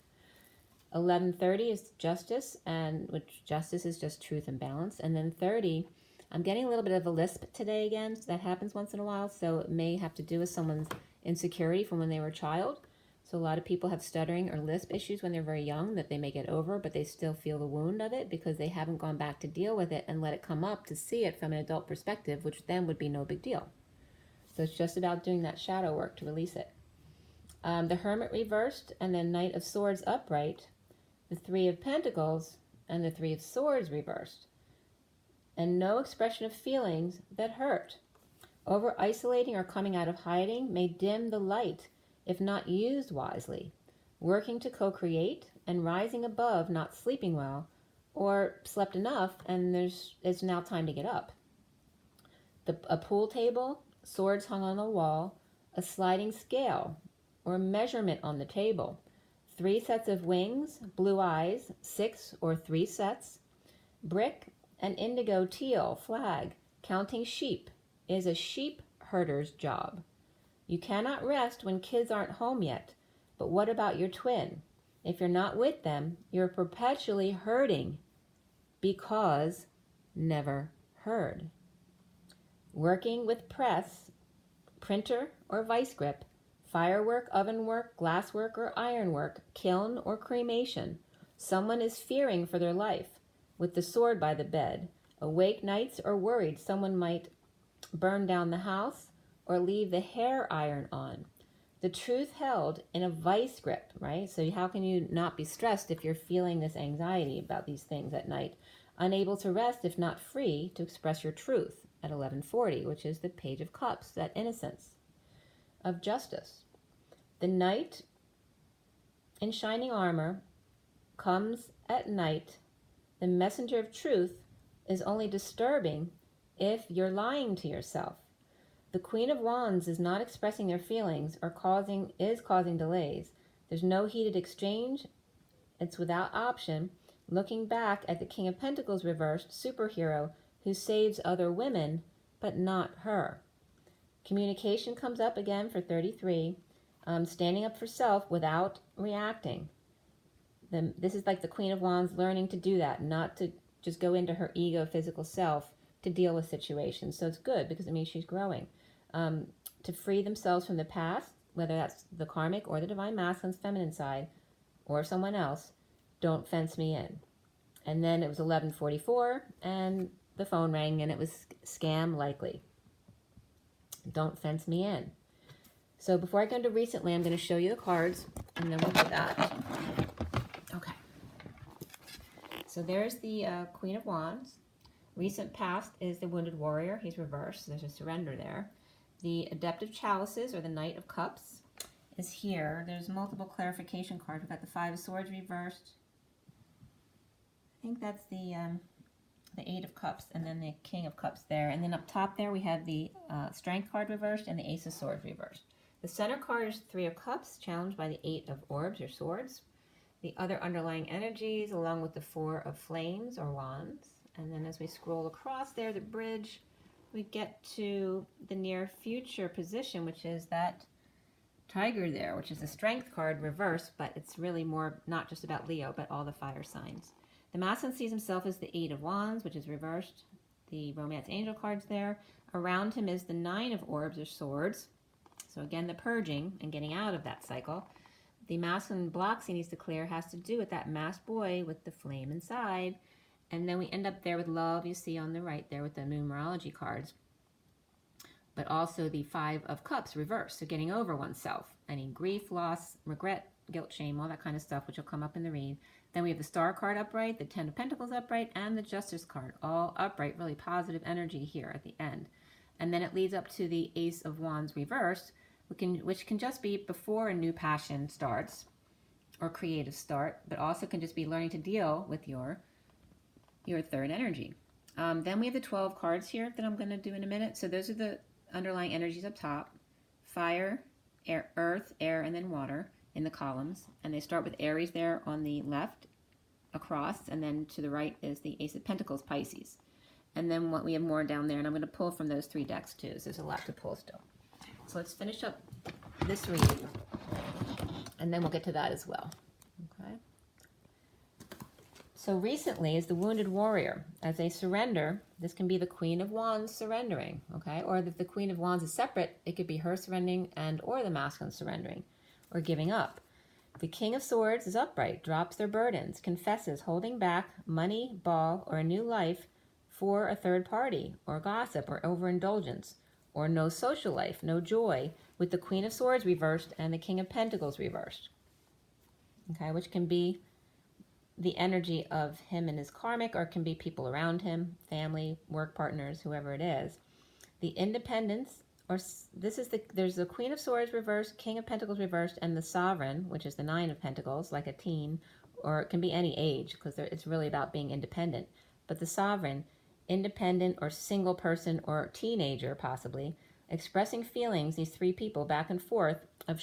1130 is justice, and which justice is just truth and balance. And then 30, I'm getting a little bit of a lisp today again. So that happens once in a while. So it may have to do with someone's insecurity from when they were a child. So a lot of people have stuttering or lisp issues when they're very young that they may get over, but they still feel the wound of it because they haven't gone back to deal with it and let it come up to see it from an adult perspective, which then would be no big deal. So it's just about doing that shadow work to release it. The Hermit reversed, and then Knight of Swords upright, the Three of Pentacles, and the Three of Swords reversed. And no expression of feelings that hurt. Over-isolating or coming out of hiding may dim the light if not used wisely. Working to co-create and rising above not sleeping well, or slept enough and it's now time to get up. A pool table, swords hung on the wall, a sliding scale or measurement on the table, 3 sets of wings, blue eyes, 6 or 3 sets, brick, an indigo teal flag. Counting sheep is a sheep herder's job. You cannot rest when kids aren't home yet, but what about your twin? If you're not with them, you're perpetually hurting because never heard. Working with press, printer, or vice grip, firework, oven work, glasswork, or ironwork, kiln or cremation. Someone is fearing for their life, with the sword by the bed. Awake nights or worried someone might burn down the house or leave the hair iron on. The truth held in a vice grip, right? So how can you not be stressed if you're feeling this anxiety about these things at night? Unable to rest if not free to express your truth at 1140, which is the Page of Cups, that innocence of justice. The knight in shining armor comes at night. The messenger of truth is only disturbing if you're lying to yourself. The Queen of Wands is not expressing their feelings or is causing delays. There's no heated exchange. It's without option. Looking back at the King of Pentacles reversed, superhero who saves other women, but not her. Communication comes up again for 33. Standing up for self without reacting. This is like the Queen of Wands learning to do that, not to just go into her ego, physical self to deal with situations. So it's good because it means she's growing. To free themselves from the past, whether that's the karmic or the divine masculine's feminine side or someone else, don't fence me in. And then it was 11:44 and the phone rang and it was scam likely. Don't fence me in. So before I go into recently, I'm going to show you the cards and then we'll do that. Okay. So there's the Queen of Wands. Recent past is the Wounded Warrior. He's reversed. So there's a surrender there. The Adept of Chalices, or the Knight of Cups, is here. There's multiple clarification cards. We've got the Five of Swords reversed. I think that's the Eight of Cups, and then the King of Cups there. And then up top there we have the Strength card reversed and the Ace of Swords reversed. The center card is Three of Cups, challenged by the Eight of Orbs, or Swords. The other underlying energies, along with the Four of Flames, or Wands. And then as we scroll across there, the bridge, we get to the near future position, which is that Tiger there, which is the Strength card reversed, but it's really more not just about Leo, but all the fire signs. The masculine sees himself as the Eight of Wands, which is reversed. The Romance Angel card's there. Around him is the Nine of Orbs, or Swords. So again, the purging and getting out of that cycle. The masculine blocks he needs to clear has to do with that masked boy with the flame inside. And then we end up there with love, you see on the right there with the numerology cards. But also the Five of Cups reversed, so getting over oneself. Any grief, loss, regret, guilt, shame, all that kind of stuff, which will come up in the read. Then we have the Star card upright, the Ten of Pentacles upright, and the Justice card, all upright, really positive energy here at the end. And then it leads up to the Ace of Wands reversed, which can just be before a new passion starts or creative start, but also can just be learning to deal with your third energy. Then we have the 12 cards here that I'm going to do in a minute. So those are the underlying energies up top. Fire, air, earth, air, and then water in the columns. And they start with Aries there on the left, across, and then to the right is the Ace of Pentacles, Pisces. And then what we have more down there, and I'm going to pull from those three decks too, so there's a lot to pull still. So let's finish up this reading, and then we'll get to that as well. Okay. So recently is the Wounded Warrior. As they surrender, this can be the Queen of Wands surrendering, okay? Or if the Queen of Wands is separate, it could be her surrendering and or the masculine surrendering or giving up. The King of Swords is upright, drops their burdens, confesses holding back money, ball, or a new life for a third party, or gossip, or overindulgence, or no social life, no joy, with the Queen of Swords reversed and the King of Pentacles reversed, okay, which can be the energy of him and his karmic, or it can be people around him, family, work partners, whoever it is. The Independence, or there's the Queen of Swords reversed, King of Pentacles reversed, and the Sovereign, which is the Nine of Pentacles, like a teen, or it can be any age, because it's really about being independent. But the Sovereign, independent or single person or teenager possibly, expressing feelings, these three people back and forth of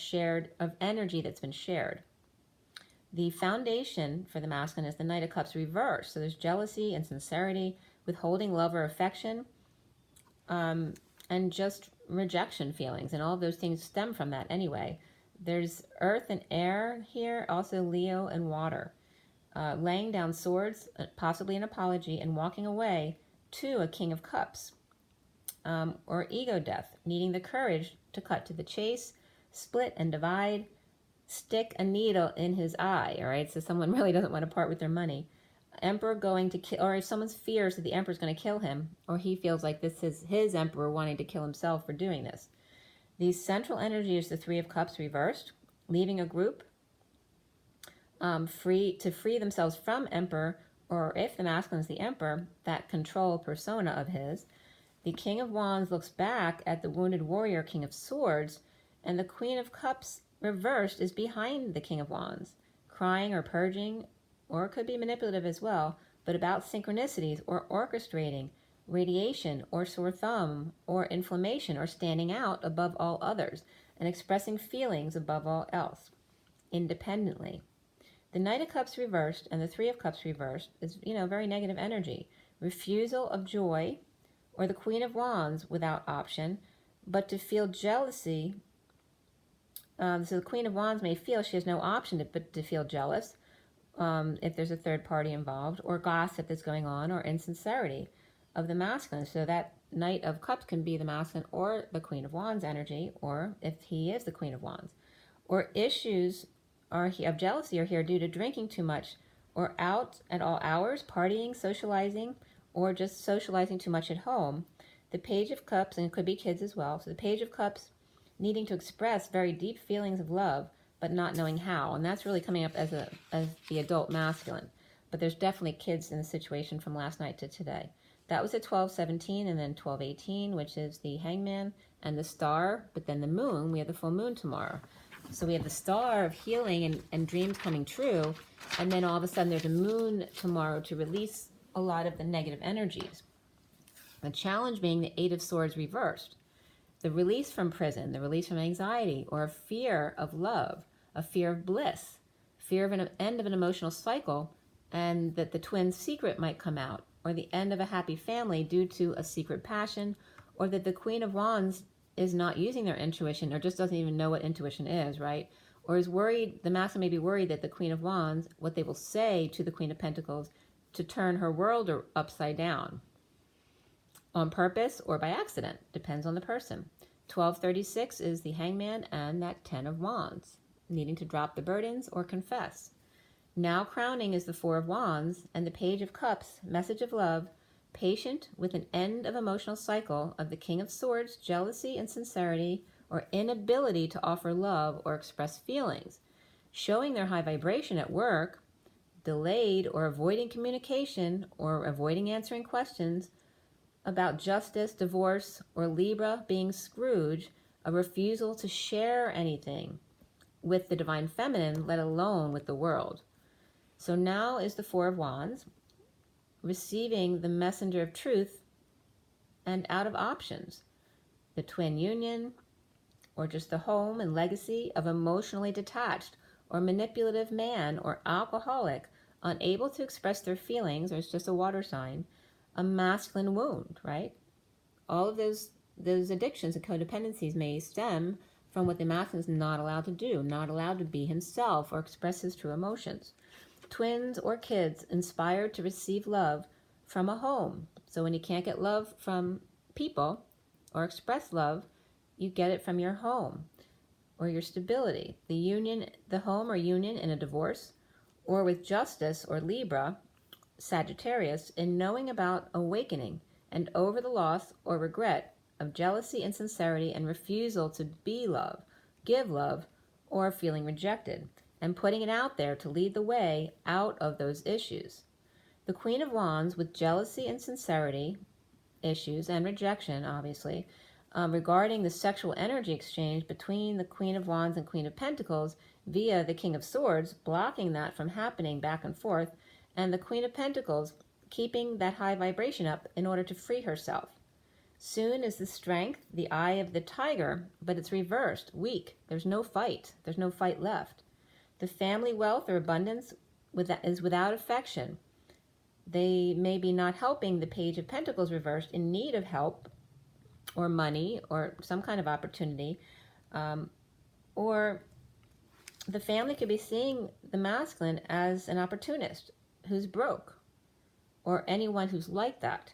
energy that's been shared. The foundation for the masculine is the Knight of Cups reversed. So there's jealousy and sincerity, withholding love or affection, and just rejection feelings. And all of those things stem from that anyway. There's earth and air here, also Leo and water. Laying down swords, possibly an apology, and walking away to a King of Cups. Or ego death, needing the courage to cut to the chase, split and divide, stick a needle in his eye, all right? So someone really doesn't want to part with their money. Emperor going to kill, or if someone fears that the emperor's going to kill him, or he feels like this is his emperor wanting to kill himself for doing this. The central energy is the Three of Cups reversed, leaving a group free themselves from emperor, or if the masculine is the emperor, that control persona of his. The King of Wands looks back at the wounded warrior, King of Swords, and the Queen of Cups reversed is behind the King of Wands, crying or purging, or it could be manipulative as well, but about synchronicities or orchestrating, radiation or sore thumb or inflammation or standing out above all others and expressing feelings above all else, independently. The Knight of Cups reversed and the Three of Cups reversed is, very negative energy. Refusal of joy, or the Queen of Wands without option, but to feel jealousy. So the Queen of Wands may feel she has no option but to feel jealous if there's a third party involved, or gossip that's going on, or insincerity of the masculine. So that Knight of Cups can be the masculine or the Queen of Wands energy, or if he is the Queen of Wands. Or issues of jealousy are here due to drinking too much, or out at all hours, partying, socializing, or just socializing too much at home. The Page of Cups, and it could be kids as well, so the Page of Cups needing to express very deep feelings of love, but not knowing how. And that's really coming up as the adult masculine. But there's definitely kids in the situation from last night to today. That was at 12:17, and then 12:18, which is the Hangman and the Star, but then the Moon. We have the full moon tomorrow. So we have the Star of healing and dreams coming true, and then all of a sudden there's a Moon tomorrow to release a lot of the negative energies. The challenge being the Eight of Swords reversed. The release from prison, the release from anxiety, or a fear of love, a fear of bliss, fear of an end of an emotional cycle, and that the twin secret might come out, or the end of a happy family due to a secret passion, or that the Queen of Wands is not using their intuition, or just doesn't even know what intuition is, right? Or is worried, the masculine may be worried that the Queen of Wands, what they will say to the Queen of Pentacles, to turn her world upside down. On purpose or by accident, depends on the person. 12:36 is the Hangman and that 10 of Wands, needing to drop the burdens or confess. Now crowning is the Four of Wands and the Page of Cups, message of love, patient with an end of emotional cycle of the King of Swords, jealousy, insincerity, or inability to offer love or express feelings, showing their high vibration at work, delayed or avoiding communication or avoiding answering questions about justice, divorce, or Libra being Scrooge, a refusal to share anything with the Divine Feminine, let alone with the world. So now is the Four of Wands, receiving the messenger of truth and out of options, the twin union, or just the home and legacy of emotionally detached or manipulative man or alcoholic, unable to express their feelings, or it's just a water sign, a masculine wound, right? All of those addictions and codependencies may stem from what the masculine is not allowed to do, not allowed to be himself or express his true emotions. Twins or kids inspired to receive love from a home. So when you can't get love from people or express love, you get it from your home or your stability. The union, the home or union in a divorce, or with justice or Libra, Sagittarius, in knowing about awakening and over the loss or regret of jealousy, insincerity, and refusal to be love, give love, or feeling rejected, and putting it out there to lead the way out of those issues. The Queen of Wands with jealousy, insincerity issues, and rejection, obviously, regarding the sexual energy exchange between the Queen of Wands and Queen of Pentacles via the King of Swords, blocking that from happening back and forth, and the Queen of Pentacles keeping that high vibration up in order to free herself. Soon is the Strength, the eye of the tiger, but it's reversed, weak. There's no fight. There's no fight left. The family wealth or abundance is without affection. They may be not helping the Page of Pentacles reversed, in need of help or money or some kind of opportunity, or the family could be seeing the masculine as an opportunist who's broke, or anyone who's like that.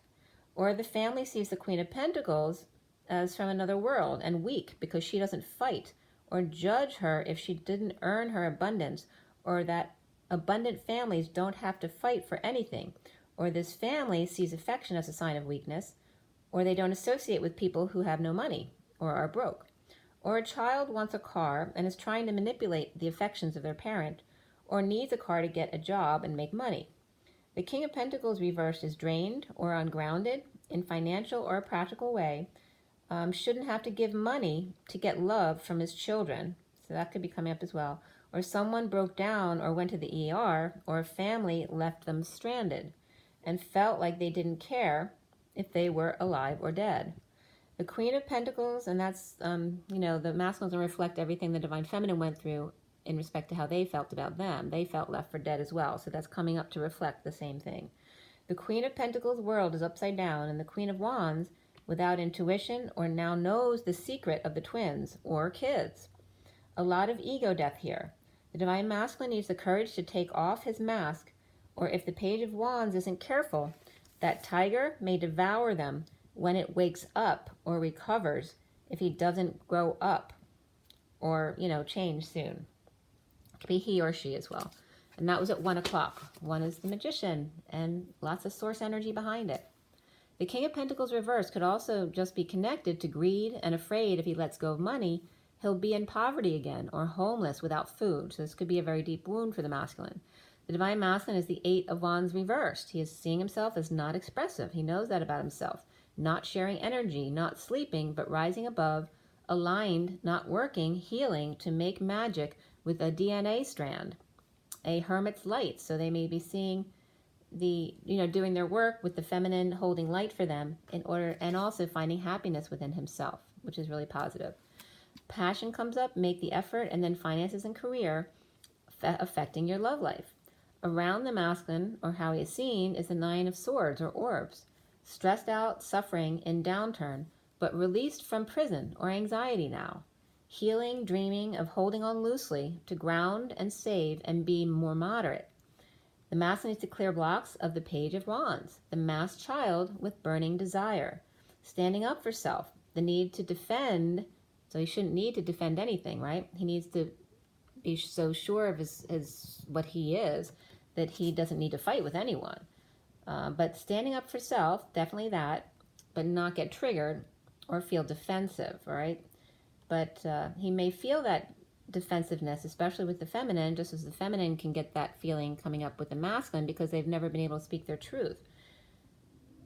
Or the family sees the Queen of Pentacles as from another world and weak because she doesn't fight or judge her if she didn't earn her abundance, or that abundant families don't have to fight for anything, or this family sees affection as a sign of weakness, or they don't associate with people who have no money or are broke. Or a child wants a car and is trying to manipulate the affections of their parent, or needs a car to get a job and make money. The King of Pentacles reversed is drained or ungrounded in financial or practical way, shouldn't have to give money to get love from his children. So that could be coming up as well. Or someone broke down or went to the ER, or a family left them stranded and felt like they didn't care if they were alive or dead. The Queen of Pentacles, and that's, the masculines will reflect everything the Divine Feminine went through in respect to how they felt about them. They felt left for dead as well, so that's coming up to reflect the same thing. The Queen of Pentacles world is upside down, and the Queen of Wands, without intuition, or now knows the secret of the twins or kids. A lot of ego death here. The Divine Masculine needs the courage to take off his mask, or if the Page of Wands isn't careful, that tiger may devour them when it wakes up or recovers if he doesn't grow up or, change soon. It could be he or she as well. And that was at 1 o'clock. 1 is the Magician and lots of source energy behind it. The King of Pentacles reversed could also just be connected to greed and afraid if he lets go of money, he'll be in poverty again or homeless without food. So this could be a very deep wound for the masculine. The Divine Masculine is the 8 of Wands reversed. He is seeing himself as not expressive. He knows that about himself. Not sharing energy, not sleeping, but rising above, aligned, not working, healing to make magic with a DNA strand. A hermit's light. So they may be seeing doing their work with the feminine holding light for them in order, and also finding happiness within himself, which is really positive. Passion comes up, make the effort, and then finances and career affecting your love life. Around the masculine, or how he is seen, is the 9 of Swords or orbs. Stressed out, suffering, in downturn, but released from prison or anxiety now. Healing, dreaming of holding on loosely to ground and save and be more moderate. The masculine needs to clear blocks of the Page of Wands, the masked child with burning desire. Standing up for self, the need to defend, so he shouldn't need to defend anything, right? He needs to be so sure of his what he is that he doesn't need to fight with anyone. But standing up for self, definitely that, but not get triggered or feel defensive, all right? But he may feel that defensiveness, especially with the feminine, just as the feminine can get that feeling coming up with the masculine because they've never been able to speak their truth.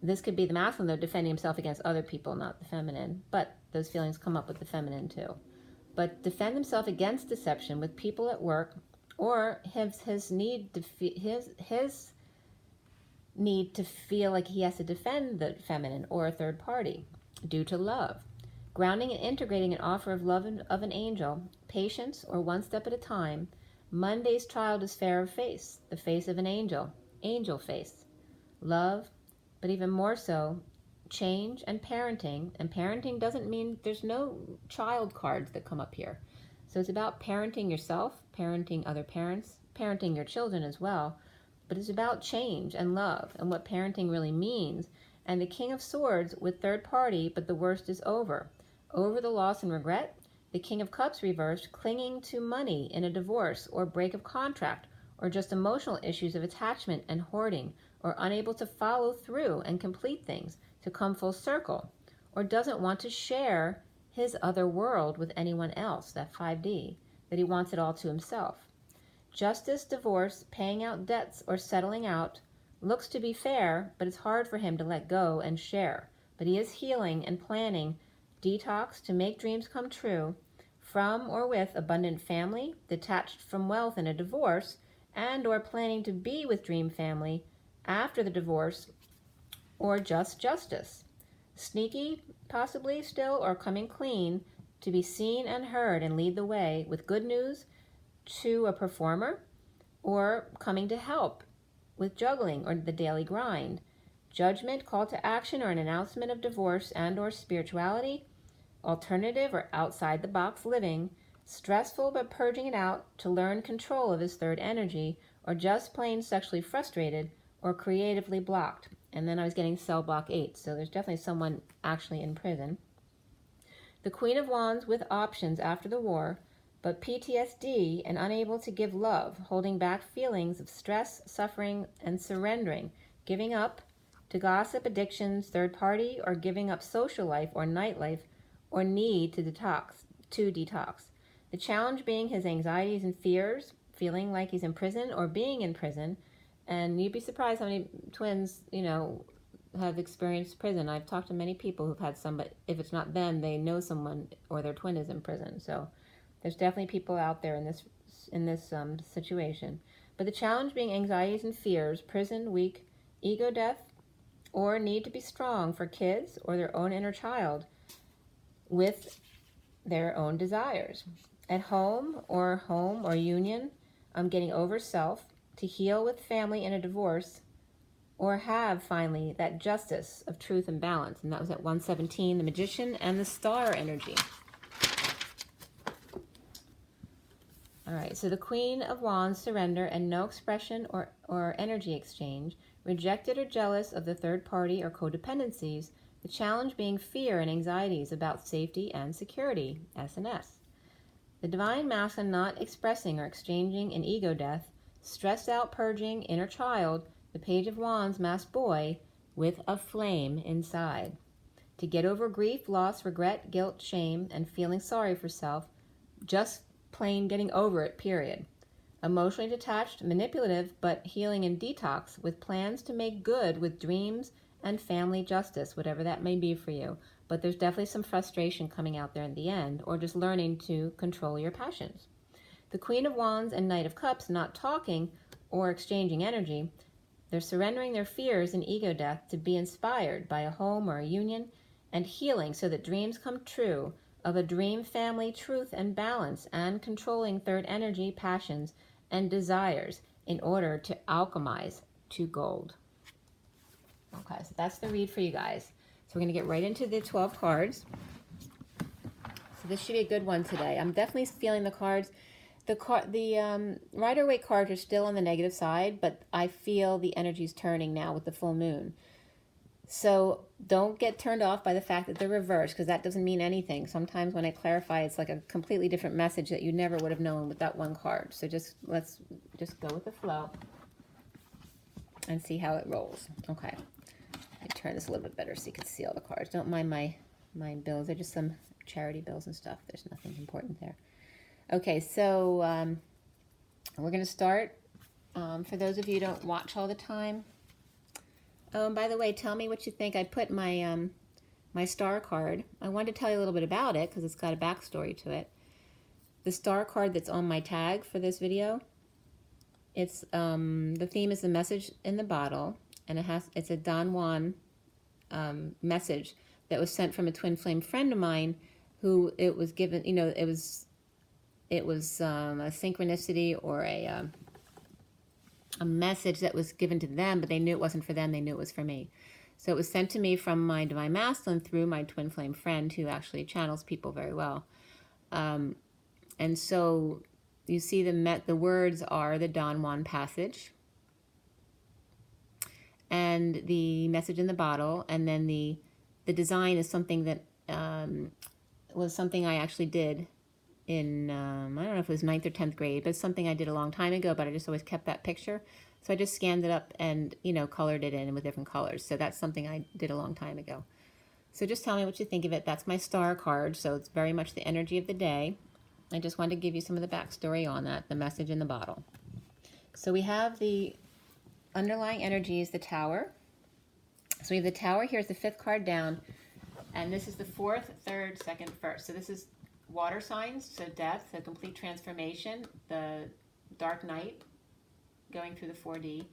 This could be the masculine, though, defending himself against other people, not the feminine, but those feelings come up with the feminine too. But defend himself against deception with people at work, or his need to his need to feel like he has to defend the feminine or a third party due to love. Grounding and integrating an offer of love of an angel, patience, or one step at a time. Monday's child is fair of face, the face of an angel, angel face. Love, but even more so, change and parenting. And parenting doesn't mean there's no child cards that come up here. So it's about parenting yourself, parenting other parents, parenting your children as well. But it's about change and love and what parenting really means. And the King of Swords with third party, but the worst is over. Over the loss and regret. The King of Cups reversed, clinging to money in a divorce or break of contract, or just emotional issues of attachment and hoarding, or unable to follow through and complete things to come full circle, or doesn't want to share his other world with anyone else, that 5D, that he wants it all to himself. Justice, divorce, paying out debts, or settling out looks to be fair, but it's hard for him to let go and share. But he is healing and planning detox to make dreams come true from or with abundant family, detached from wealth in a divorce, and or planning to be with dream family after the divorce, or just justice. Sneaky, possibly still, or coming clean to be seen and heard and lead the way with good news to a performer, or coming to help with juggling or the daily grind. Judgment, call to action, or an announcement of divorce and or spirituality, alternative or outside the box living, stressful but purging it out to learn control of his third energy, or just plain sexually frustrated or creatively blocked. And then I was getting cell block 8, so there's definitely someone actually in prison. The Queen of Wands with options after the war, but PTSD and unable to give love, holding back feelings of stress, suffering, and surrendering, giving up to gossip, addictions, third party, or giving up social life or nightlife, or need to detox. The challenge being his anxieties and fears, feeling like he's in prison or being in prison. And you'd be surprised how many twins, have experienced prison. I've talked to many people who've had somebody, if it's not them, they know someone or their twin is in prison. So there's definitely people out there in this situation. But the challenge being anxieties and fears, prison, weak, ego death, or need to be strong for kids or their own inner child with their own desires. At home or union, getting over self, to heal with family in a divorce, or have finally that justice of truth and balance. And that was at 117, the Magician and the Star energy. All right, so the Queen of Wands, surrender and no expression or energy exchange, rejected or jealous of the third party or codependencies, the challenge being fear and anxieties about safety and security, S&S. The Divine Masculine not expressing or exchanging in ego death, stressed out purging inner child, the Page of Wands, masked boy, with a flame inside. To get over grief, loss, regret, guilt, shame, and feeling sorry for self, just plain getting over it, period. Emotionally detached, manipulative, but healing and detox, with plans to make good with dreams and family justice, whatever that may be for you. But there's definitely some frustration coming out there in the end, or just learning to control your passions. The Queen of Wands and Knight of Cups, not talking or exchanging energy, they're surrendering their fears and ego death to be inspired by a home or a union and healing so that dreams come true of a dream family, truth and balance, and controlling third energy, passions, and desires in order to alchemize to gold. Okay, so that's the read for you guys. So we're going to get right into the 12 cards. So this should be a good one today. I'm definitely feeling the cards. The Rider-Waite cards are still on the negative side, but I feel the energy's turning now with the full moon. So don't get turned off by the fact that they're reversed, because that doesn't mean anything. Sometimes when I clarify, it's like a completely different message that you never would have known with that one card. So let's just go with the flow and see how it rolls. Okay. Let me turn this a little bit better so you can see all the cards. Don't mind my bills. They're just some charity bills and stuff. There's nothing important there. Okay, so we're going to start. For those of you who don't watch all the time. Oh, and by the way, tell me what you think. I put my my star card. I wanted to tell you a little bit about it because it's got a backstory to it. The star card that's on my tag for this video, it's the theme is the message in the bottle, and it's a Don Juan message that was sent from a twin flame friend of mine who it was given, it was a synchronicity or a message that was given to them, but they knew it wasn't for them. They knew it was for me. So it was sent to me from my Divine Masculine through my twin flame friend who actually channels people very well. And so you see the words are the Don Juan passage and the message in the bottle. And then the design is something that was something I actually did in, I don't know if it was 9th or 10th grade, but it's something I did a long time ago, but I just always kept that picture. So I just scanned it up and, colored it in with different colors. So that's something I did a long time ago. So just tell me what you think of it. That's my star card. So it's very much the energy of the day. I just wanted to give you some of the backstory on that, the message in the bottle. So we have the underlying energy is the Tower. So we have the Tower. Here's the 5th card down. And this is the 4th, 3rd, 2nd, 1st. So this is water signs, so death, so complete transformation, the Dark Knight, going through the 4D.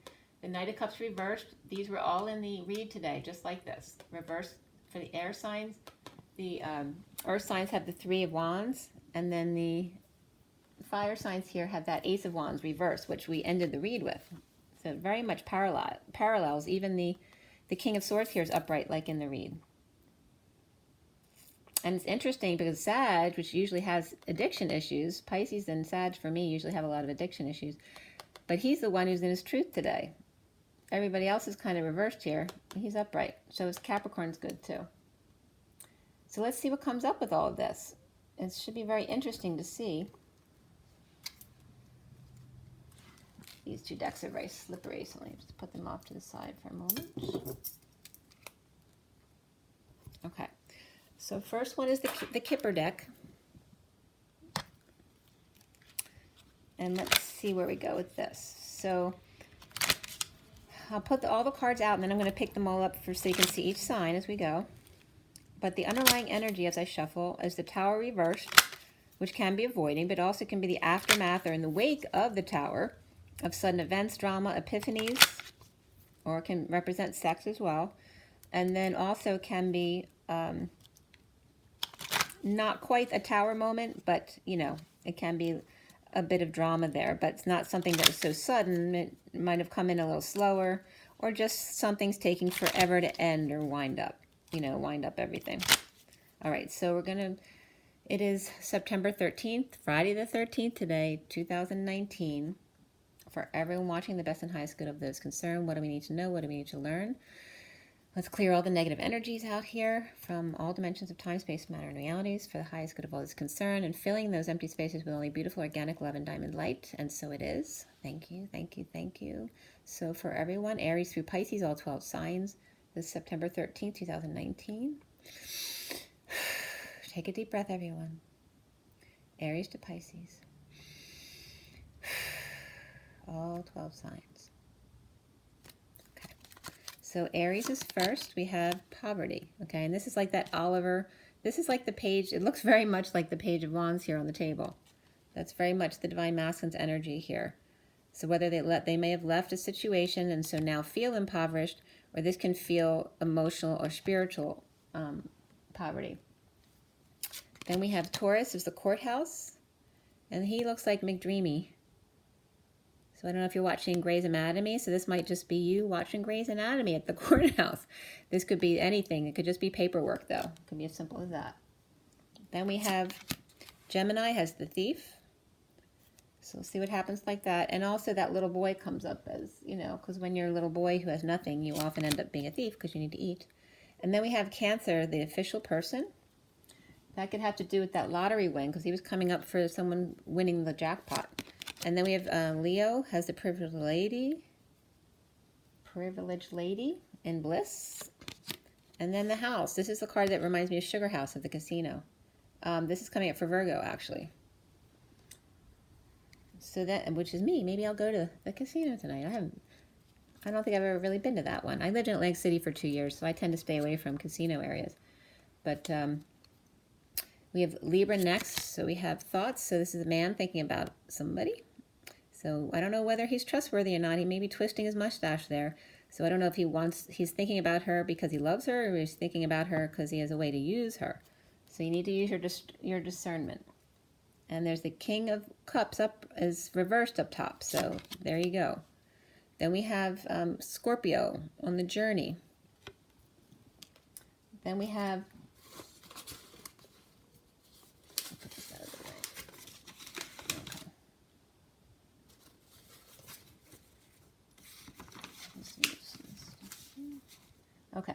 The Knight of Cups reversed. These were all in the read today, just like this. Reversed for the air signs. The earth signs have the 3 of Wands, and then the fire signs here have that Ace of Wands reversed, which we ended the read with. So very much parallels. Even the King of Swords here is upright, like in the read. And it's interesting because Sag, which usually has addiction issues, Pisces and Sag for me usually have a lot of addiction issues, but he's the one who's in his truth today. Everybody else is kind of reversed here. He's upright. So his Capricorn's good too. So let's see what comes up with all of this. It should be very interesting to see. These two decks are very slippery, so let me just put them off to the side for a moment. Okay, so first one is the Kipper deck. And let's see where we go with this. So I'll put all the cards out, and then I'm going to pick them all up so you can see each sign as we go. But the underlying energy as I shuffle is the Tower reversed, which can be avoiding, but also can be the aftermath or in the wake of the Tower of sudden events, drama, epiphanies, or can represent sex as well. And then also can be not quite a Tower moment, but, you know, it can be a bit of drama there, but it's not something that is so sudden. It might have come in a little slower, or just something's taking forever to end or wind up, you know, wind up everything. All right, so it is September 13th, Friday the 13th today, 2019. For everyone watching, the best and highest good of those concerned. What do we need to know? What do we need to learn? Let's clear all the negative energies out here from all dimensions of time, space, matter, and realities for the highest good of all those concerned, and filling those empty spaces with only beautiful, organic love and diamond light. And so it is. Thank you, thank you, thank you. So for everyone, Aries through Pisces, all 12 signs, this is September 13th, 2019. Take a deep breath, everyone. Aries to Pisces. All 12 signs. So Aries is first. We have poverty, okay? And this is like that Oliver, this is like the page, it looks very much like the Page of Wands here on the table. That's very much the Divine Masculine's energy here. So whether they may have left a situation and so now feel impoverished, or this can feel emotional or spiritual poverty. Then we have Taurus is the courthouse, and he looks like McDreamy. So I don't know if you're watching Grey's Anatomy, so this might just be you watching Grey's Anatomy at the courthouse. This could be anything. It could just be paperwork, though. It could be as simple as that. Then we have Gemini has the thief. So we'll see what happens like that. And also that little boy comes up as, you know, because when you're a little boy who has nothing, you often end up being a thief because you need to eat. And then we have Cancer, the official person. That could have to do with that lottery win because he was coming up for someone winning the jackpot. And then we have Leo has the privileged lady in bliss. And then the house. This is the card that reminds me of Sugar House at the casino. This is coming up for Virgo, actually. So that, which is me. Maybe I'll go to the casino tonight. I don't think I've ever really been to that one. I lived in Atlantic City for 2 years, so I tend to stay away from casino areas. But we have Libra next. So we have thoughts. So this is a man thinking about somebody. So I don't know whether he's trustworthy or not. He may be twisting his mustache there. So I don't know if he's thinking about her because he loves her, or he's thinking about her because he has a way to use her. So you need to use your discernment. And there's the King of Cups up as reversed up top. So there you go. Then we have Scorpio on the journey. Then we have okay.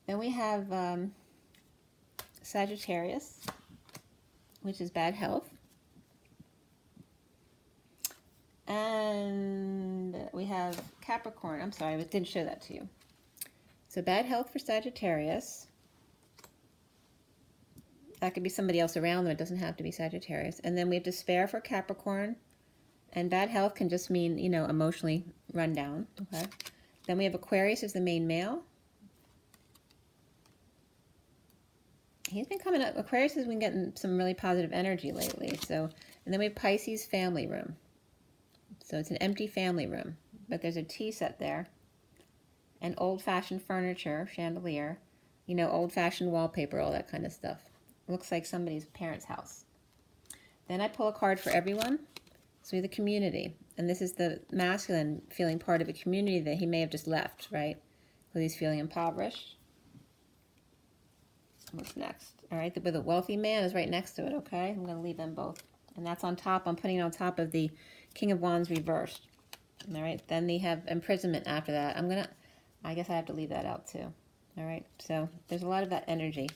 Then we have Sagittarius, which is bad health. And we have Capricorn. I'm sorry, I didn't show that to you. So bad health for Sagittarius. That could be somebody else around them. It doesn't have to be Sagittarius. And then we have despair for Capricorn. And bad health can just mean, you know, emotionally run down. Okay. Then we have Aquarius as the main male. He's been coming up. Aquarius has been getting some really positive energy lately. So, and then we have Pisces family room. So it's an empty family room, but there's a tea set there, and old-fashioned furniture, chandelier, you know, old-fashioned wallpaper, all that kind of stuff. Looks like somebody's parents' house. Then I pull a card for everyone. So we have the community, and this is the masculine feeling part of a community that he may have just left, right? Because he's feeling impoverished. What's next? All right, the wealthy man is right next to it, okay? I'm going to leave them both. And that's on top. I'm putting it on top of the King of Wands reversed. All right, then they have imprisonment after that. I guess I have to leave that out too. All right, so there's a lot of that energy.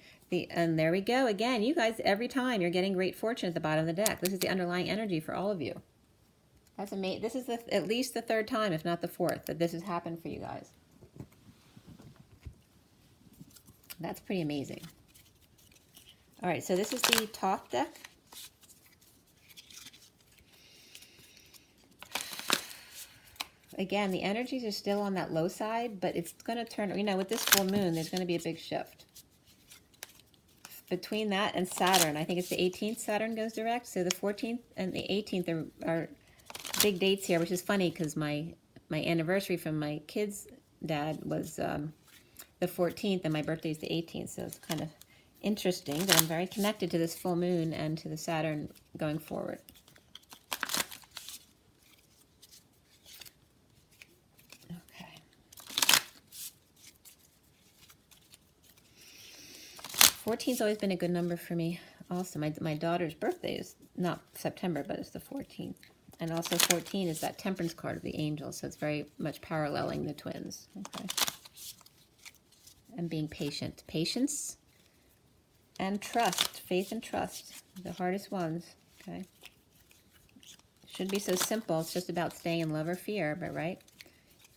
And there we go. Again, you guys, every time you're getting great fortune at the bottom of the deck. This is the underlying energy for all of you. This is at least the third time, if not the fourth, that this has happened for you guys. That's pretty amazing. All right, so this is the top deck. Again, the energies are still on that low side, but it's going to turn, with this full moon, there's going to be a big shift. Between that and Saturn, I think it's the 18th Saturn goes direct, so the 14th and the 18th are big dates here, which is funny because my anniversary from my kid's dad was the 14th, and my birthday is the 18th, so it's kind of interesting that I'm very connected to this full moon and to the Saturn going forward. Okay. 14's always been a good number for me. Also, my daughter's birthday is not September, but it's the 14th. And also 14 is that temperance card of the angel, so it's very much paralleling the twins. Okay. And being patient. Patience and trust. Faith and trust. The hardest ones. Okay. Should be so simple. It's just about staying in love or fear, but right?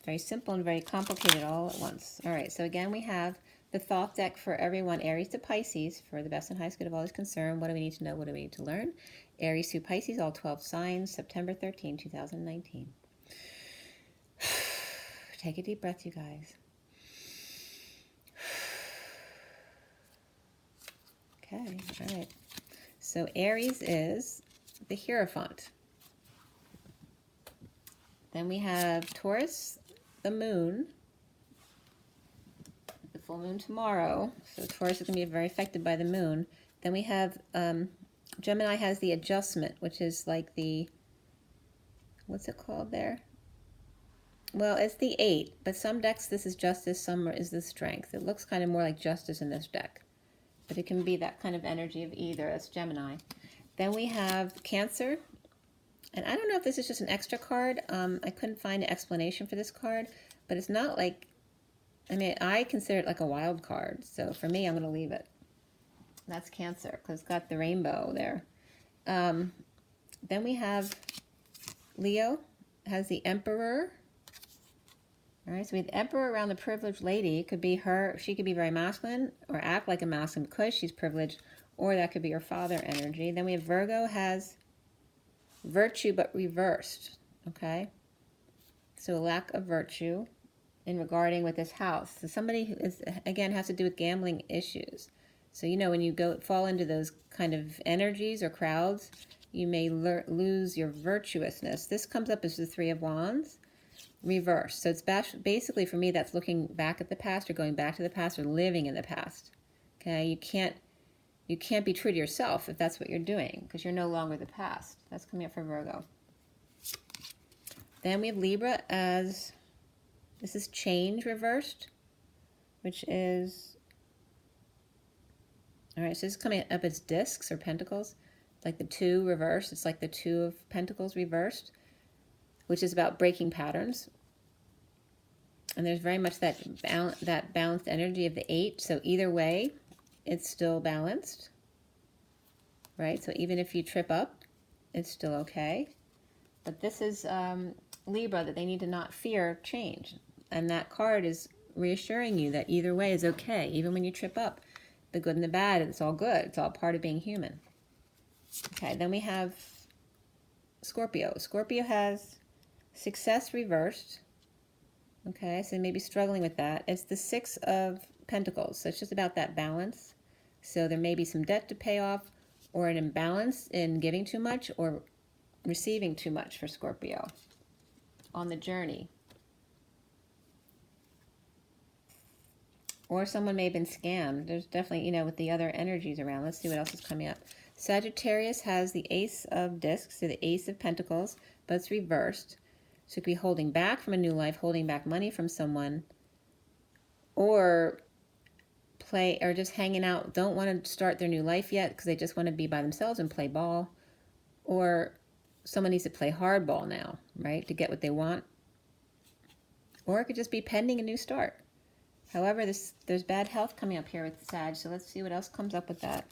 Very simple and very complicated all at once. All right, so again, we have the thought deck for everyone, Aries to Pisces, for the best and highest good of all is concerned. What do we need to know? What do we need to learn? Aries to Pisces, all 12 signs, September 13, 2019. Take a deep breath, you guys. Okay, all right. So Aries is the Hierophant. Then we have Taurus, the moon. The full moon tomorrow. So Taurus is going to be very affected by the moon. Then we have Gemini has the adjustment, which is like the, what's it called there? Well, it's the 8, but some decks this is justice, some is the strength. It looks kind of more like justice in this deck. But it can be that kind of energy of either. That's Gemini. Then we have Cancer. And I don't know if this is just an extra card. I couldn't find an explanation for this card. But it's not like, I consider it like a wild card. So for me, I'm going to leave it. That's Cancer, because it's got the rainbow there. Then we have Leo, has the Emperor. All right, so we have the Emperor around the privileged lady. It could be her, she could be very masculine or act like a masculine because she's privileged, or that could be her father energy. Then we have Virgo has virtue but reversed, okay? So a lack of virtue in regarding with this house. So somebody who is, again, has to do with gambling issues. So, when you fall into those kind of energies or crowds, you may lose your virtuousness. This comes up as the Three of Wands, reverse. So it's basically, for me, that's looking back at the past or going back to the past or living in the past. Okay, you can't be true to yourself if that's what you're doing because you're no longer the past. That's coming up for Virgo. Then we have Libra as, this is change reversed, which is, all right, so this is coming up as discs or pentacles, like the 2 reversed. It's like the 2 of Pentacles reversed, which is about breaking patterns. And there's very much that balanced energy of the 8. So either way, it's still balanced, right? So even if you trip up, it's still okay. But this is Libra, that they need to not fear change. And that card is reassuring you that either way is okay, even when you trip up. The good and the bad, it's all good. It's all part of being human. Okay, then we have Scorpio. Scorpio has success reversed. Okay, so maybe struggling with that. It's the 6 of Pentacles, so it's just about that balance. So there may be some debt to pay off, or an imbalance in giving too much or receiving too much for Scorpio on the journey. Or someone may have been scammed. There's definitely, with the other energies around. Let's see what else is coming up. Sagittarius has the Ace of Discs, so the Ace of Pentacles, but it's reversed. So it could be holding back from a new life, holding back money from someone, or just hanging out, don't want to start their new life yet because they just want to be by themselves and play ball. Or someone needs to play hardball now, right, to get what they want. Or it could just be pending a new start. However, there's bad health coming up here with Sag, so let's see what else comes up with that.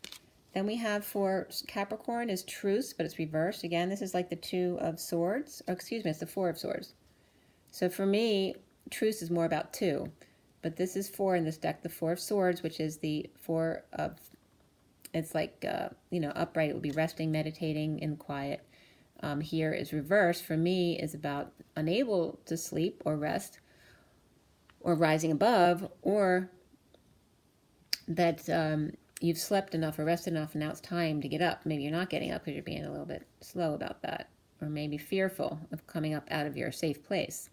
Then we have for Capricorn is truce, but it's reversed. Again, this is like the Two of Swords. Or excuse me, it's the Four of Swords. So for me, truce is more about two. But this is four in this deck, the Four of Swords, which is the Four of, it's like, upright. It would be resting, meditating in quiet. Here is reverse. For me, is about unable to sleep or rest or rising above, or that you've slept enough or rested enough and now it's time to get up. Maybe you're not getting up because you're being a little bit slow about that, or maybe fearful of coming up out of your safe place.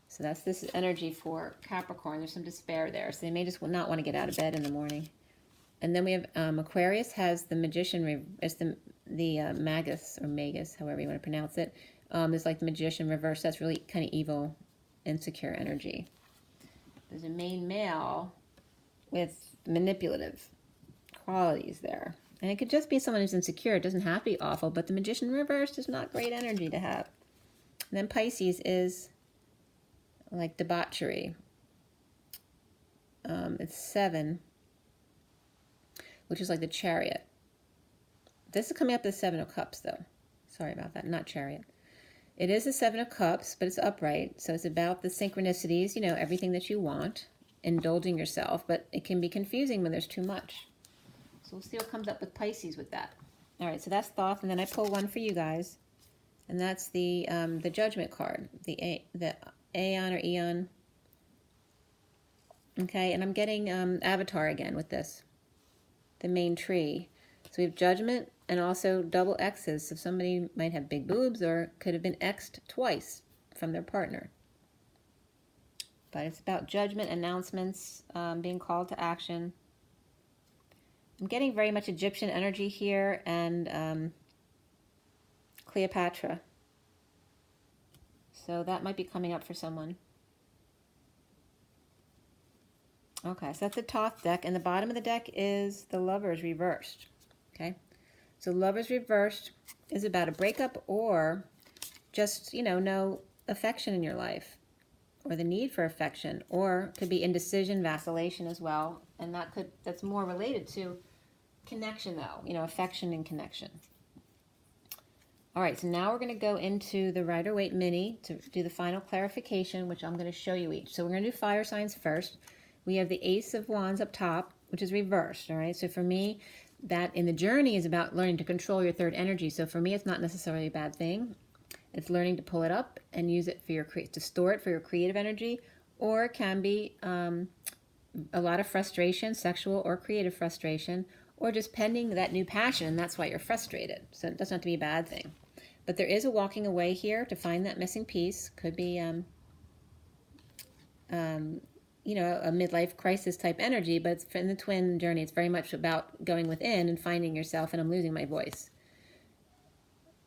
So that's this energy for Capricorn. There's some despair there. So they may just not want to get out of bed in the morning. And then we have Aquarius has the Magician, it's the Magus, or Magus, however you want to pronounce it. It's like the Magician reverse. That's really kind of evil, insecure energy. There's a main male with manipulative qualities there. And it could just be someone who's insecure. It doesn't have to be awful, but the Magician reversed is not great energy to have. And then Pisces is like debauchery. It's 7, which is like the Chariot. This is coming up as 7 of Cups, though. Sorry about that, not Chariot. It is the 7 of Cups, but it's upright. So it's about the synchronicities, everything that you want, indulging yourself, but it can be confusing when there's too much. So we'll see what comes up with Pisces with that. All right, so that's Thoth, and then I pull one for you guys, and that's the Judgment card, the Aeon or Eon. Okay, and I'm getting Avatar again with this, the main tree. So we have Judgment and also double X's. So somebody might have big boobs or could have been X'd twice from their partner. But it's about judgment, announcements, being called to action. I'm getting very much Egyptian energy here, and Cleopatra. So that might be coming up for someone. Okay, so that's the Thoth deck, and the bottom of the deck is the Lovers reversed. Okay, so Lovers reversed is about a breakup or just, no affection in your life, or the need for affection, or could be indecision, vacillation as well, and that's more related to connection though, affection and connection. All right, so now we're going to go into the Rider-Waite Mini to do the final clarification, which I'm going to show you each. So we're going to do fire signs first. We have the Ace of Wands up top, which is reversed, all right? So for me, that in the journey is about learning to control your third energy. So for me, it's not necessarily a bad thing. It's learning to pull it up and use it for to store it for your creative energy, or it can be a lot of frustration, sexual or creative frustration, or just pending that new passion, and that's why you're frustrated. So it doesn't have to be a bad thing. But there is a walking away here to find that missing piece. Could be, a midlife crisis type energy, but it's in the twin journey. It's very much about going within and finding yourself, and I'm losing my voice.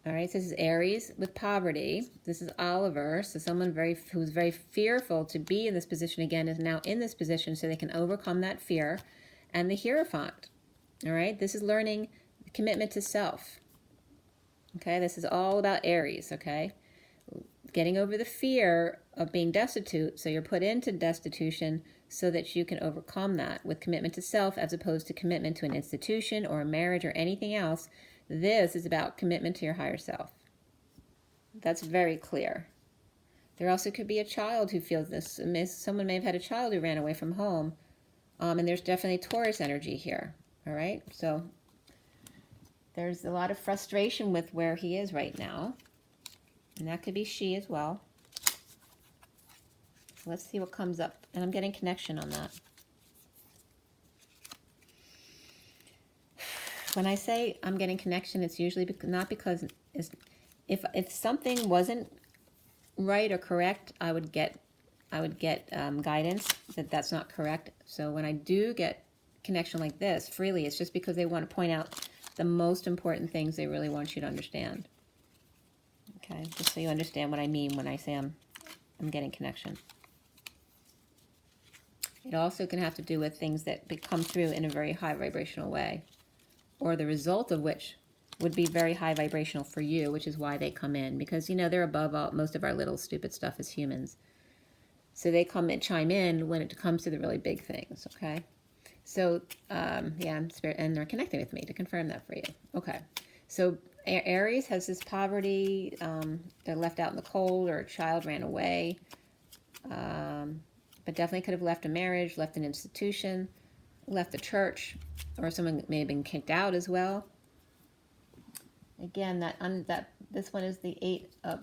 All right, so this is Aries with poverty. This is Oliver, so someone who's very fearful to be in this position again is now in this position so they can overcome that fear. And the Hierophant, all right, this is learning commitment to self. Okay, this is all about Aries, okay? Getting over the fear of being destitute, so you're put into destitution so that you can overcome that with commitment to self as opposed to commitment to an institution or a marriage or anything else. This is about commitment to your higher self. That's very clear. There also could be a child who feels this. Someone may have had a child who ran away from home, and there's definitely Taurus energy here, all right? So there's a lot of frustration with where he is right now, and that could be she as well. Let's see what comes up, and I'm getting connection on that. When I say I'm getting connection, it's usually not because if something wasn't right or correct, I would get guidance that that's not correct. So when I do get connection like this freely, it's just because they want to point out the most important things they really want you to understand. Okay, just so you understand what I mean when I say I'm getting connection. It also can have to do with things that come through in a very high vibrational way, or the result of which would be very high vibrational for you, which is why they come in, because they're above most of our little stupid stuff as humans. So they come and chime in when it comes to the really big things, okay? So, yeah, spirit, and they're connecting with me to confirm that for you. Okay. So Aries has this poverty. They're left out in the cold, or a child ran away. But definitely could have left a marriage, left an institution, left the church, or someone may have been kicked out as well. Again, this one is the 8 of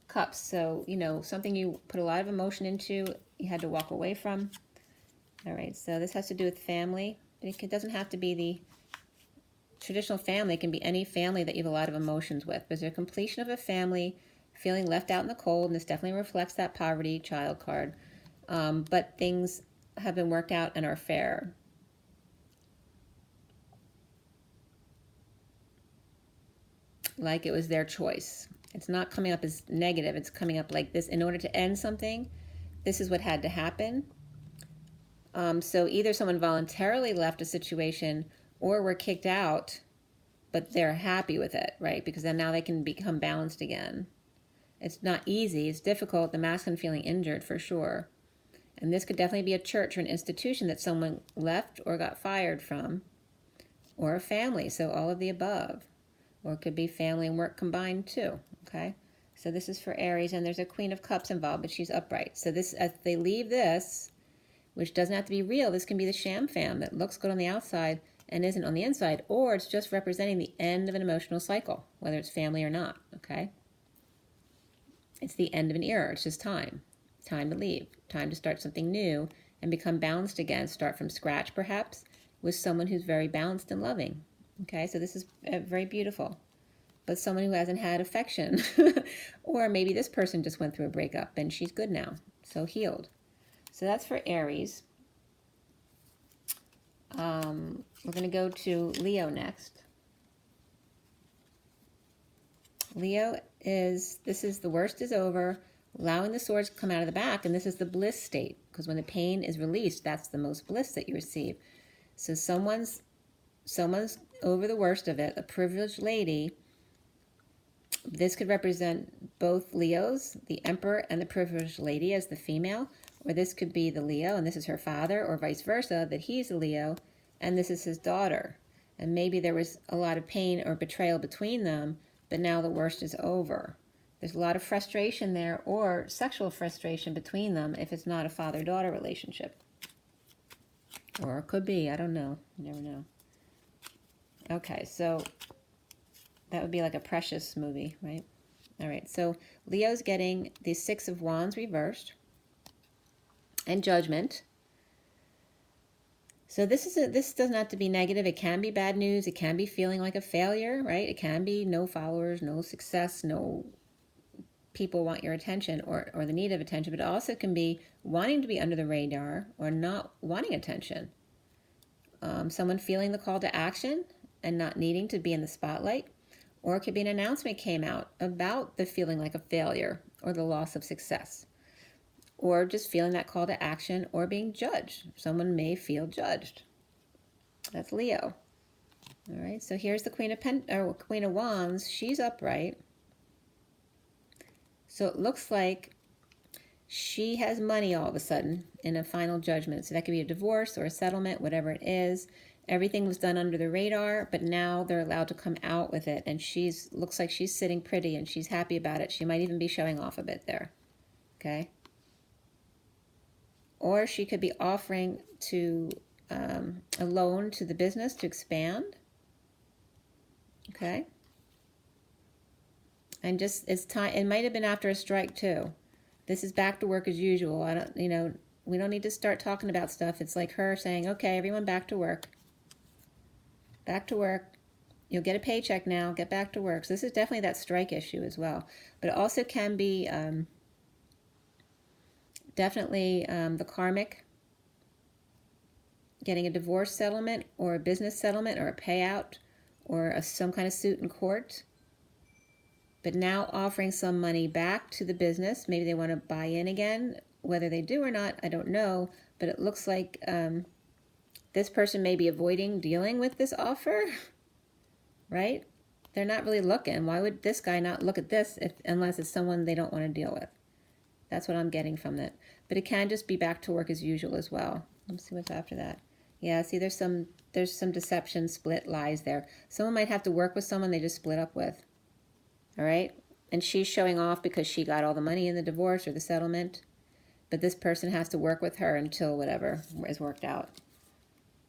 Cups. So, something you put a lot of emotion into, you had to walk away from. All right, so this has to do with family. It doesn't have to be the traditional family. It can be any family that you have a lot of emotions with. But there's a completion of a family, feeling left out in the cold, and this definitely reflects that poverty child card. But things have been worked out and are fair. Like it was their choice. It's not coming up as negative. It's coming up like this. In order to end something, this is what had to happen. So either someone voluntarily left a situation or were kicked out, but they're happy with it, right? Because then now they can become balanced again. It's not easy. It's difficult. The masculine feeling injured for sure. And this could definitely be a church or an institution that someone left or got fired from, or a family. So all of the above. Or it could be family and work combined too, okay? So this is for Aries, and there's a Queen of Cups involved, but she's upright. So this, as they leave this, which doesn't have to be real, this can be the sham fam that looks good on the outside and isn't on the inside, or it's just representing the end of an emotional cycle, whether it's family or not, okay? It's the end of an era. It's just time to leave, time to start something new and become balanced again, start from scratch perhaps, with someone who's very balanced and loving. Okay, so this is very beautiful. But someone who hasn't had affection, or maybe this person just went through a breakup and she's good now, so healed. So that's for Aries. We're going to go to Leo next. Leo this is the worst is over, allowing the swords to come out of the back, and this is the bliss state, because when the pain is released, that's the most bliss that you receive. So someone's over the worst of it, a privileged lady. This could represent both Leos, the Emperor and the privileged lady as the female, or this could be the Leo and this is her father, or vice versa, that he's a Leo and this is his daughter. And maybe there was a lot of pain or betrayal between them, but now the worst is over. There's a lot of frustration there, or sexual frustration between them if it's not a father-daughter relationship. Or it could be, I don't know, you never know. Okay, so that would be like a Precious movie, right? All right, so Leo's getting the 6 of Wands reversed and Judgment. So this doesn't have to be negative. It can be bad news. It can be feeling like a failure, right? It can be no followers, no success, no people want your attention, or the need of attention. But it also can be wanting to be under the radar or not wanting attention. Someone feeling the call to action and not needing to be in the spotlight. Or it could be an announcement came out about the feeling like a failure or the loss of success. Or just feeling that call to action or being judged. Someone may feel judged. That's Leo. All right, so here's the Queen of Wands. She's upright. So it looks like she has money all of a sudden in a final judgment. So that could be a divorce or a settlement, whatever it is. Everything was done under the radar, but now they're allowed to come out with it. And looks like she's sitting pretty and she's happy about it. She might even be showing off a bit there. Okay. Or she could be offering to a loan to the business to expand. Okay. And just it's time. It might have been after a strike too. This is back to work as usual. We don't need to start talking about stuff. It's like her saying, "Okay, everyone, back to work. Back to work. You'll get a paycheck now. Get back to work." So this is definitely that strike issue as well. But it also can be definitely the karmic getting a divorce settlement or a business settlement or a payout or some kind of suit in court. But now offering some money back to the business. Maybe they want to buy in again. Whether they do or not, I don't know. But it looks like this person may be avoiding dealing with this offer, right? They're not really looking. Why would this guy not look at this unless it's someone they don't want to deal with? That's what I'm getting from that. But it can just be back to work as usual as well. Let's see what's after that. Yeah, see, there's some deception, split, lies there. Someone might have to work with someone they just split up with. All right? And she's showing off because she got all the money in the divorce or the settlement. But this person has to work with her until whatever is worked out.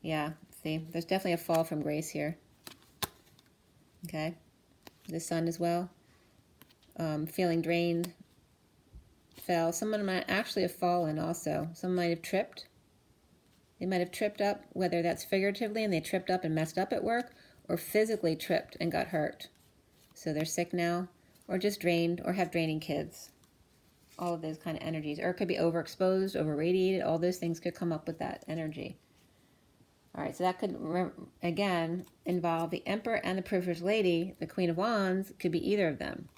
Yeah, see, there's definitely a fall from grace here. Okay? The sun as well. Feeling drained. Fell. Someone might actually have fallen also. Someone might have tripped. They might have tripped up, whether that's figuratively and they tripped up and messed up at work, or physically tripped and got hurt. So they're sick now, or just drained, or have draining kids. All of those kind of energies. Or it could be overexposed, over-radiated. All those things could come up with that energy. All right, so that could, again, involve the Emperor and the Privileged Lady. The Queen of Wands could be either of them.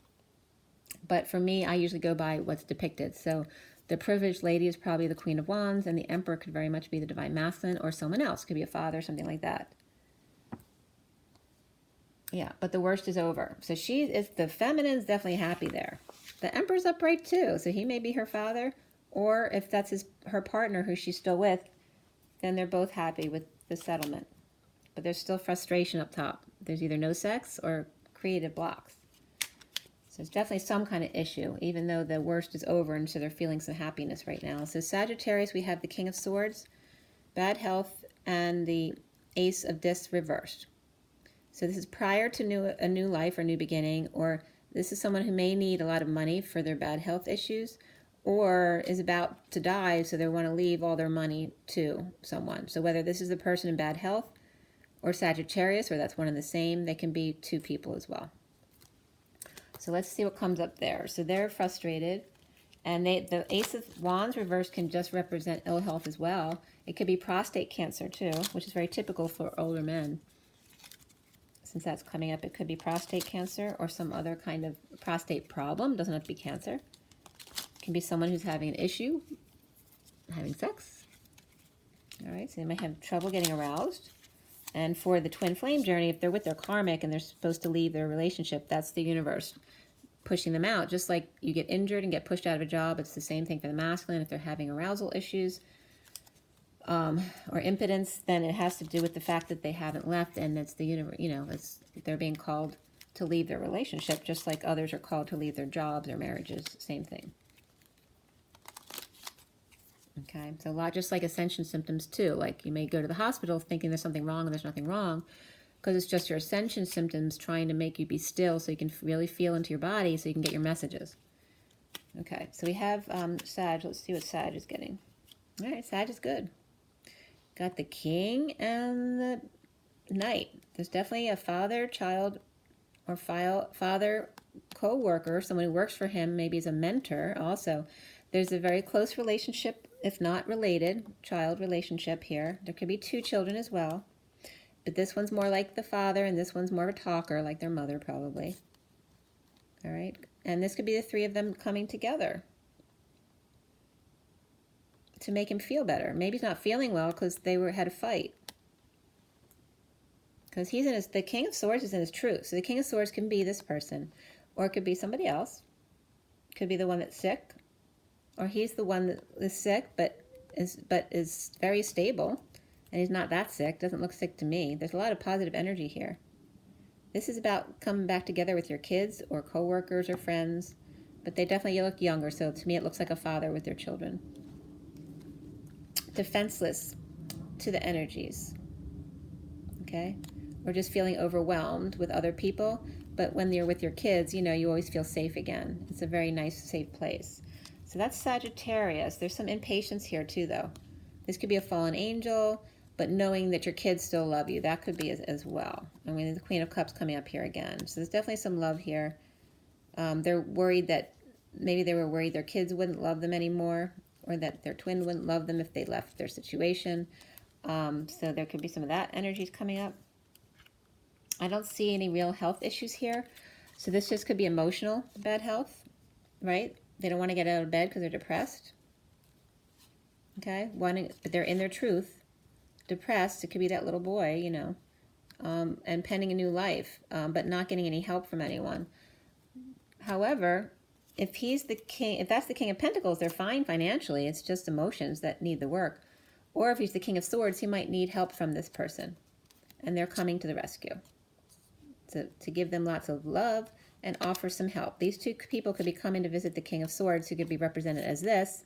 But for me, I usually go by what's depicted. So the Privileged Lady is probably the Queen of Wands, and the Emperor could very much be the Divine Masculine or someone else. Could be a father, something like that. Yeah, but the worst is over. So the feminine's definitely happy there. The Emperor's upright too, so he may be her father, or if that's her partner who she's still with, then they're both happy with the settlement. But there's still frustration up top. There's either no sex or creative blocks. So there's definitely some kind of issue, even though the worst is over, and so they're feeling some happiness right now. So Sagittarius, we have the King of Swords, bad health, and the Ace of Discs reversed. So this is prior to a new life or new beginning, or this is someone who may need a lot of money for their bad health issues, or is about to die, so they want to leave all their money to someone. So whether this is the person in bad health or Sagittarius, or that's one and the same, they can be two people as well. So let's see what comes up there. So they're frustrated, and the Ace of Wands reversed can just represent ill health as well. It could be prostate cancer too, which is very typical for older men. Since that's coming up, it could be prostate cancer or some other kind of prostate problem. Doesn't have to be cancer. It can be someone who's having an issue having sex. All right, so they might have trouble getting aroused. And for the twin flame journey, if they're with their karmic and they're supposed to leave their relationship, that's the universe pushing them out. Just like you get injured and get pushed out of a job, it's the same thing for the masculine. If they're having arousal issues or impotence, then it has to do with the fact that they haven't left, and it's the universe. They're being called to leave their relationship, just like others are called to leave their jobs or marriages. Same thing. Okay, so a lot just like ascension symptoms too. Like you may go to the hospital thinking there's something wrong and there's nothing wrong, because it's just your ascension symptoms trying to make you be still so you can really feel into your body so you can get your messages. Okay, so we have Sag. Let's see what Sag is getting. All right, Sag is good. Got the King and the Knight. There's definitely a father, child, or father co-worker, someone who works for him, maybe as a mentor also. There's a very close relationship, if not related, child relationship here. There could be two children as well. But this one's more like the father, and this one's more of a talker, like their mother probably. All right? And this could be the three of them coming together to make him feel better. Maybe he's not feeling well because they had a fight. Because the King of Swords is in his truth. So the King of Swords can be this person, or it could be somebody else. It could be the one that's sick, or he's the one that is sick but is very stable, and he's not that sick. Doesn't look sick to me. There's a lot of positive energy here. This is about coming back together with your kids or coworkers or friends, but they definitely look younger. So to me, it looks like a father with their children. Defenseless to the energies, okay? Or just feeling overwhelmed with other people, but when you're with your kids, you always feel safe again. It's a very nice, safe place. So that's Sagittarius. There's some impatience here too, though. This could be a fallen angel, but knowing that your kids still love you, that could be as well. I mean, the Queen of Cups coming up here again. So there's definitely some love here. They're worried that maybe they were worried their kids wouldn't love them anymore, or that their twin wouldn't love them if they left their situation. So there could be some of that energies coming up. I don't see any real health issues here. So this just could be emotional bad health, right? They don't want to get out of bed because they're depressed. Okay? But they're in their truth. Depressed, it could be that little boy, and penning a new life, but not getting any help from anyone. However, if that's the King of Pentacles, they're fine financially. It's just emotions that need the work. Or if he's the King of Swords, he might need help from this person. And they're coming to the rescue to give them lots of love and offer some help. These two people could be coming to visit the King of Swords, who could be represented as this.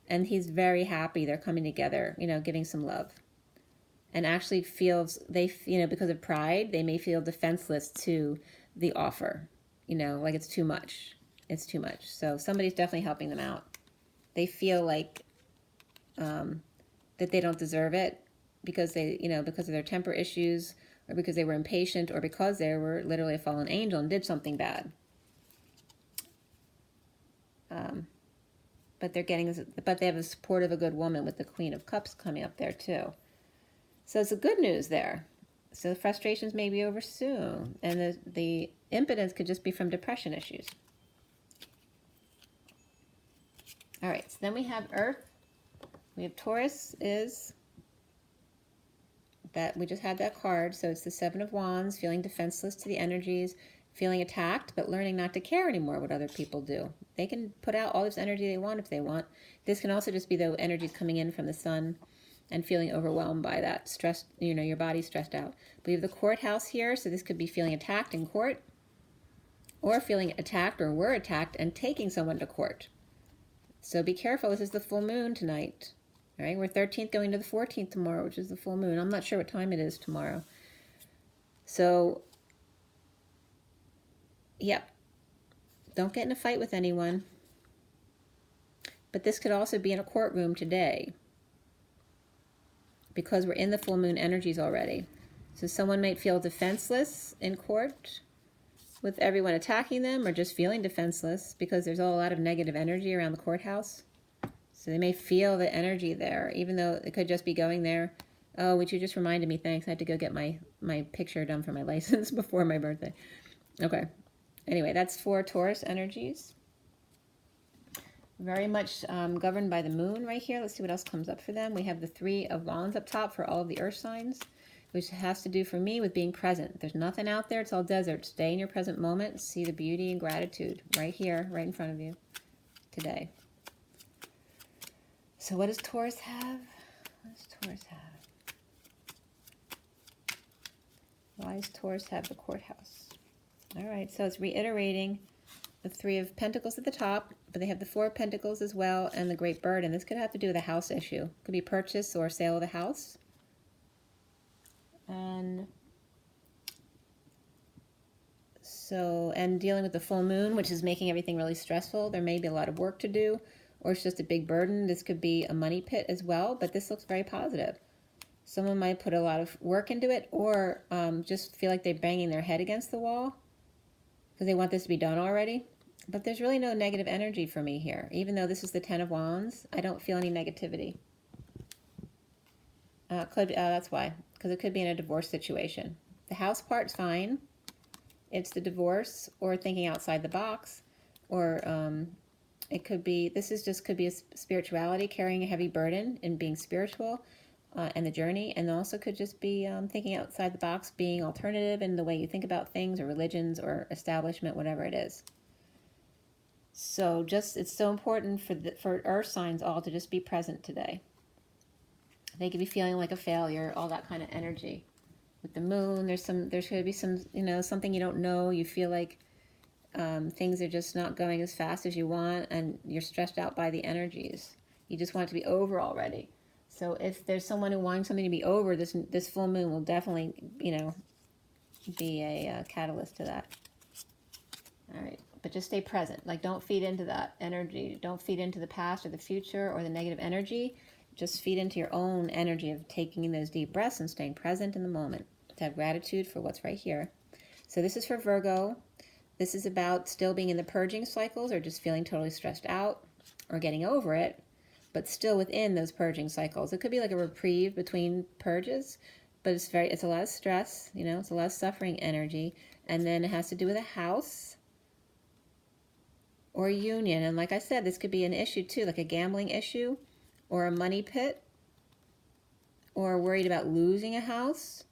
And he's very happy they're coming together, you know, giving some love. And actually feels, because of pride, they may feel defenseless to the offer. You know, like it's too much. It's too much. So somebody's definitely helping them out. They feel like that they don't deserve it because because of their temper issues, or because they were impatient, or because they were literally a fallen angel and did something bad. But they have the support of a good woman with the Queen of Cups coming up there too. So it's a good news there. So the frustrations may be over soon, and the impotence could just be from depression issues. All right, so then we have Earth. We have Taurus is that we just had that card. So it's the Seven of Wands, feeling defenseless to the energies, feeling attacked, but learning not to care anymore what other people do. They can put out all this energy they want if they want. This can also just be the energies coming in from the sun and feeling overwhelmed by that stress, your body's stressed out. We have the courthouse here, so this could be feeling attacked in court, or feeling attacked or were attacked and taking someone to court. So be careful. This is the full moon tonight. All right, we're 13th going to the 14th tomorrow, which is the full moon. I'm not sure what time it is tomorrow. So, yep. Don't get in a fight with anyone. But this could also be in a courtroom today, because we're in the full moon energies already. So someone might feel defenseless in court with everyone attacking them, or just feeling defenseless because there's a lot of negative energy around the courthouse. So they may feel the energy there, even though it could just be going there. Oh, which you just reminded me, thanks. I had to go get my picture done for my license before my birthday. Okay. Anyway, that's for Taurus energies. Very much governed by the moon right here. Let's see what else comes up for them. We have the Three of Wands up top for all of the earth signs, which has to do for me with being present. There's nothing out there. It's all desert. Stay in your present moment. See the beauty and gratitude right here, right in front of you today. So what does Taurus have? What does Taurus have? Why does Taurus have the courthouse? All right, so it's reiterating the Three of Pentacles at the top, but they have the Four of Pentacles as well, and the Great Bird, and this could have to do with a house issue. It could be purchase or sale of a house. And dealing with the full moon, which is making everything really stressful. There may be a lot of work to do, or it's just a big burden. This could be a money pit as well, but this looks very positive. Someone might put a lot of work into it, or just feel like they're banging their head against the wall because they want this to be done already. But there's really no negative energy for me here. Even though this is the Ten of Wands, I don't feel any negativity. That's why, because it could be in a divorce situation. The house part's fine. It's the divorce or thinking outside the box, or it could be, could be a spirituality, carrying a heavy burden and being spiritual and the journey, and also could just be thinking outside the box, being alternative in the way you think about things, or religions or establishment, whatever it is. So it's so important for earth signs all to just be present today. They could be feeling like a failure, all that kind of energy. With the moon, there's going to be some, something you don't know. You feel like things are just not going as fast as you want, and you're stressed out by the energies. You just want it to be over already. So if there's someone who wants something to be over, this full moon will definitely, be a catalyst to that. All right. But just stay present. Like, don't feed into that energy. Don't feed into the past or the future or the negative energy. Just feed into your own energy of taking in those deep breaths and staying present in the moment. To have gratitude for what's right here. So this is for Virgo. This is about still being in the purging cycles, or just feeling totally stressed out or getting over it, but still within those purging cycles. It could be like a reprieve between purges, but it's a lot of stress, it's a lot of suffering energy. And then it has to do with a house or a union. And like I said, this could be an issue too, like a gambling issue or a money pit, or worried about losing a house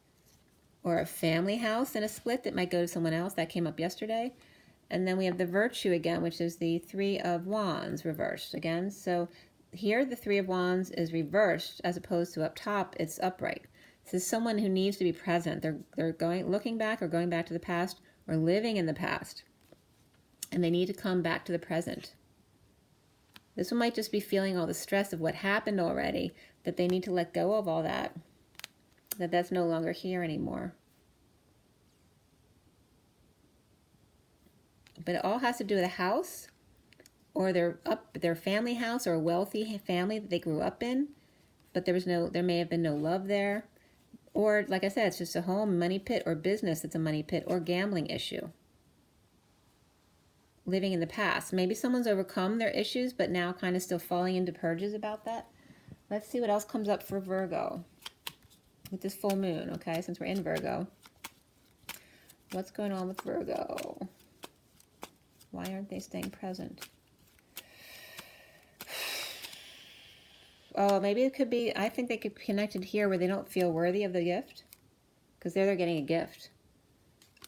or a family house in a split that might go to someone else. That came up yesterday. And then we have the Virtue again, which is the Three of Wands reversed again. So here the Three of Wands is reversed as opposed to up top, it's upright. This is someone who needs to be present. They're looking back or going back to the past or living in the past. And they need to come back to the present. This one might just be feeling all the stress of what happened already, that they need to let go of all that, that's no longer here anymore. But it all has to do with a house, or their family house, or a wealthy family that they grew up in, but there may have been no love there. Or, like I said, it's just a home, money pit, or business that's a money pit, or gambling issue. Living in the past. Maybe someone's overcome their issues, but now kind of still falling into purges about that. Let's see what else comes up for Virgo with this full moon, okay, since we're in Virgo. What's going on with Virgo? Why aren't they staying present? Oh, maybe it could be, I think they could be connected here where they don't feel worthy of the gift, because they're getting a gift.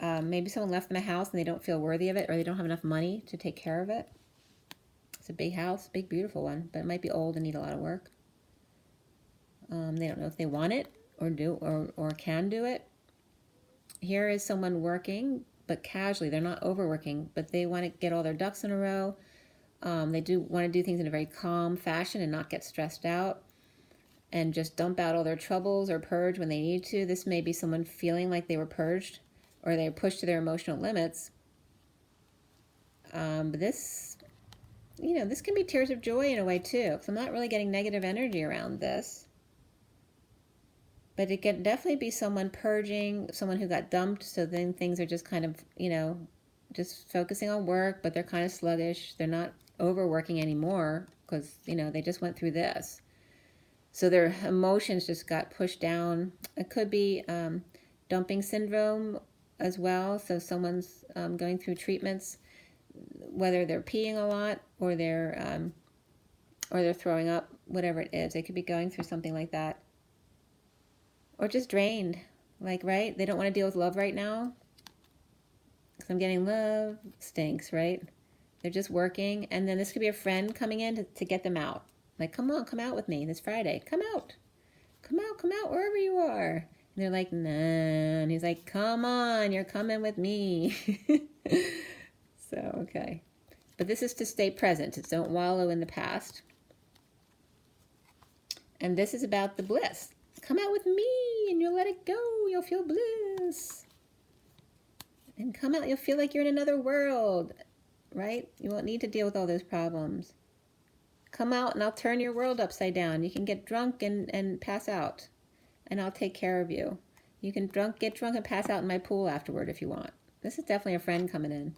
Maybe someone left them a house and they don't feel worthy of it, or they don't have enough money to take care of it. It's a big house, big, beautiful one, but it might be old and need a lot of work. They don't know if they want it or can do it. Here is someone working, but casually. They're not overworking, but they want to get all their ducks in a row. They do want to do things in a very calm fashion and not get stressed out and just dump out all their troubles or purge when they need to. This may be someone feeling like they were purged or they were pushed to their emotional limits. But this, this can be tears of joy in a way too, because I'm not really getting negative energy around this. But it can definitely be someone purging, someone who got dumped, so then things are just kind of, just focusing on work, but they're kind of sluggish. They're not overworking anymore because, they just went through this. So their emotions just got pushed down. It could be dumping syndrome as well. So someone's going through treatments, whether they're peeing a lot or they're throwing up, whatever it is. They could be going through something like that. Or just drained, right? They don't want to deal with love right now. Because I'm getting love stinks, right? They're just working. And then this could be a friend coming in to get them out. Like, come on, come out with me this Friday. Come out, wherever you are. And they're like, nah. And he's like, come on, you're coming with me. So, okay. But this is to stay present. It's don't wallow in the past. And this is about the bliss. Come out with me and you'll let it go. You'll feel bliss. And come out, you'll feel like you're in another world, right? You won't need to deal with all those problems. Come out and I'll turn your world upside down. You can get drunk and pass out and I'll take care of you. You can get drunk and pass out in my pool afterward if you want. This is definitely a friend coming in.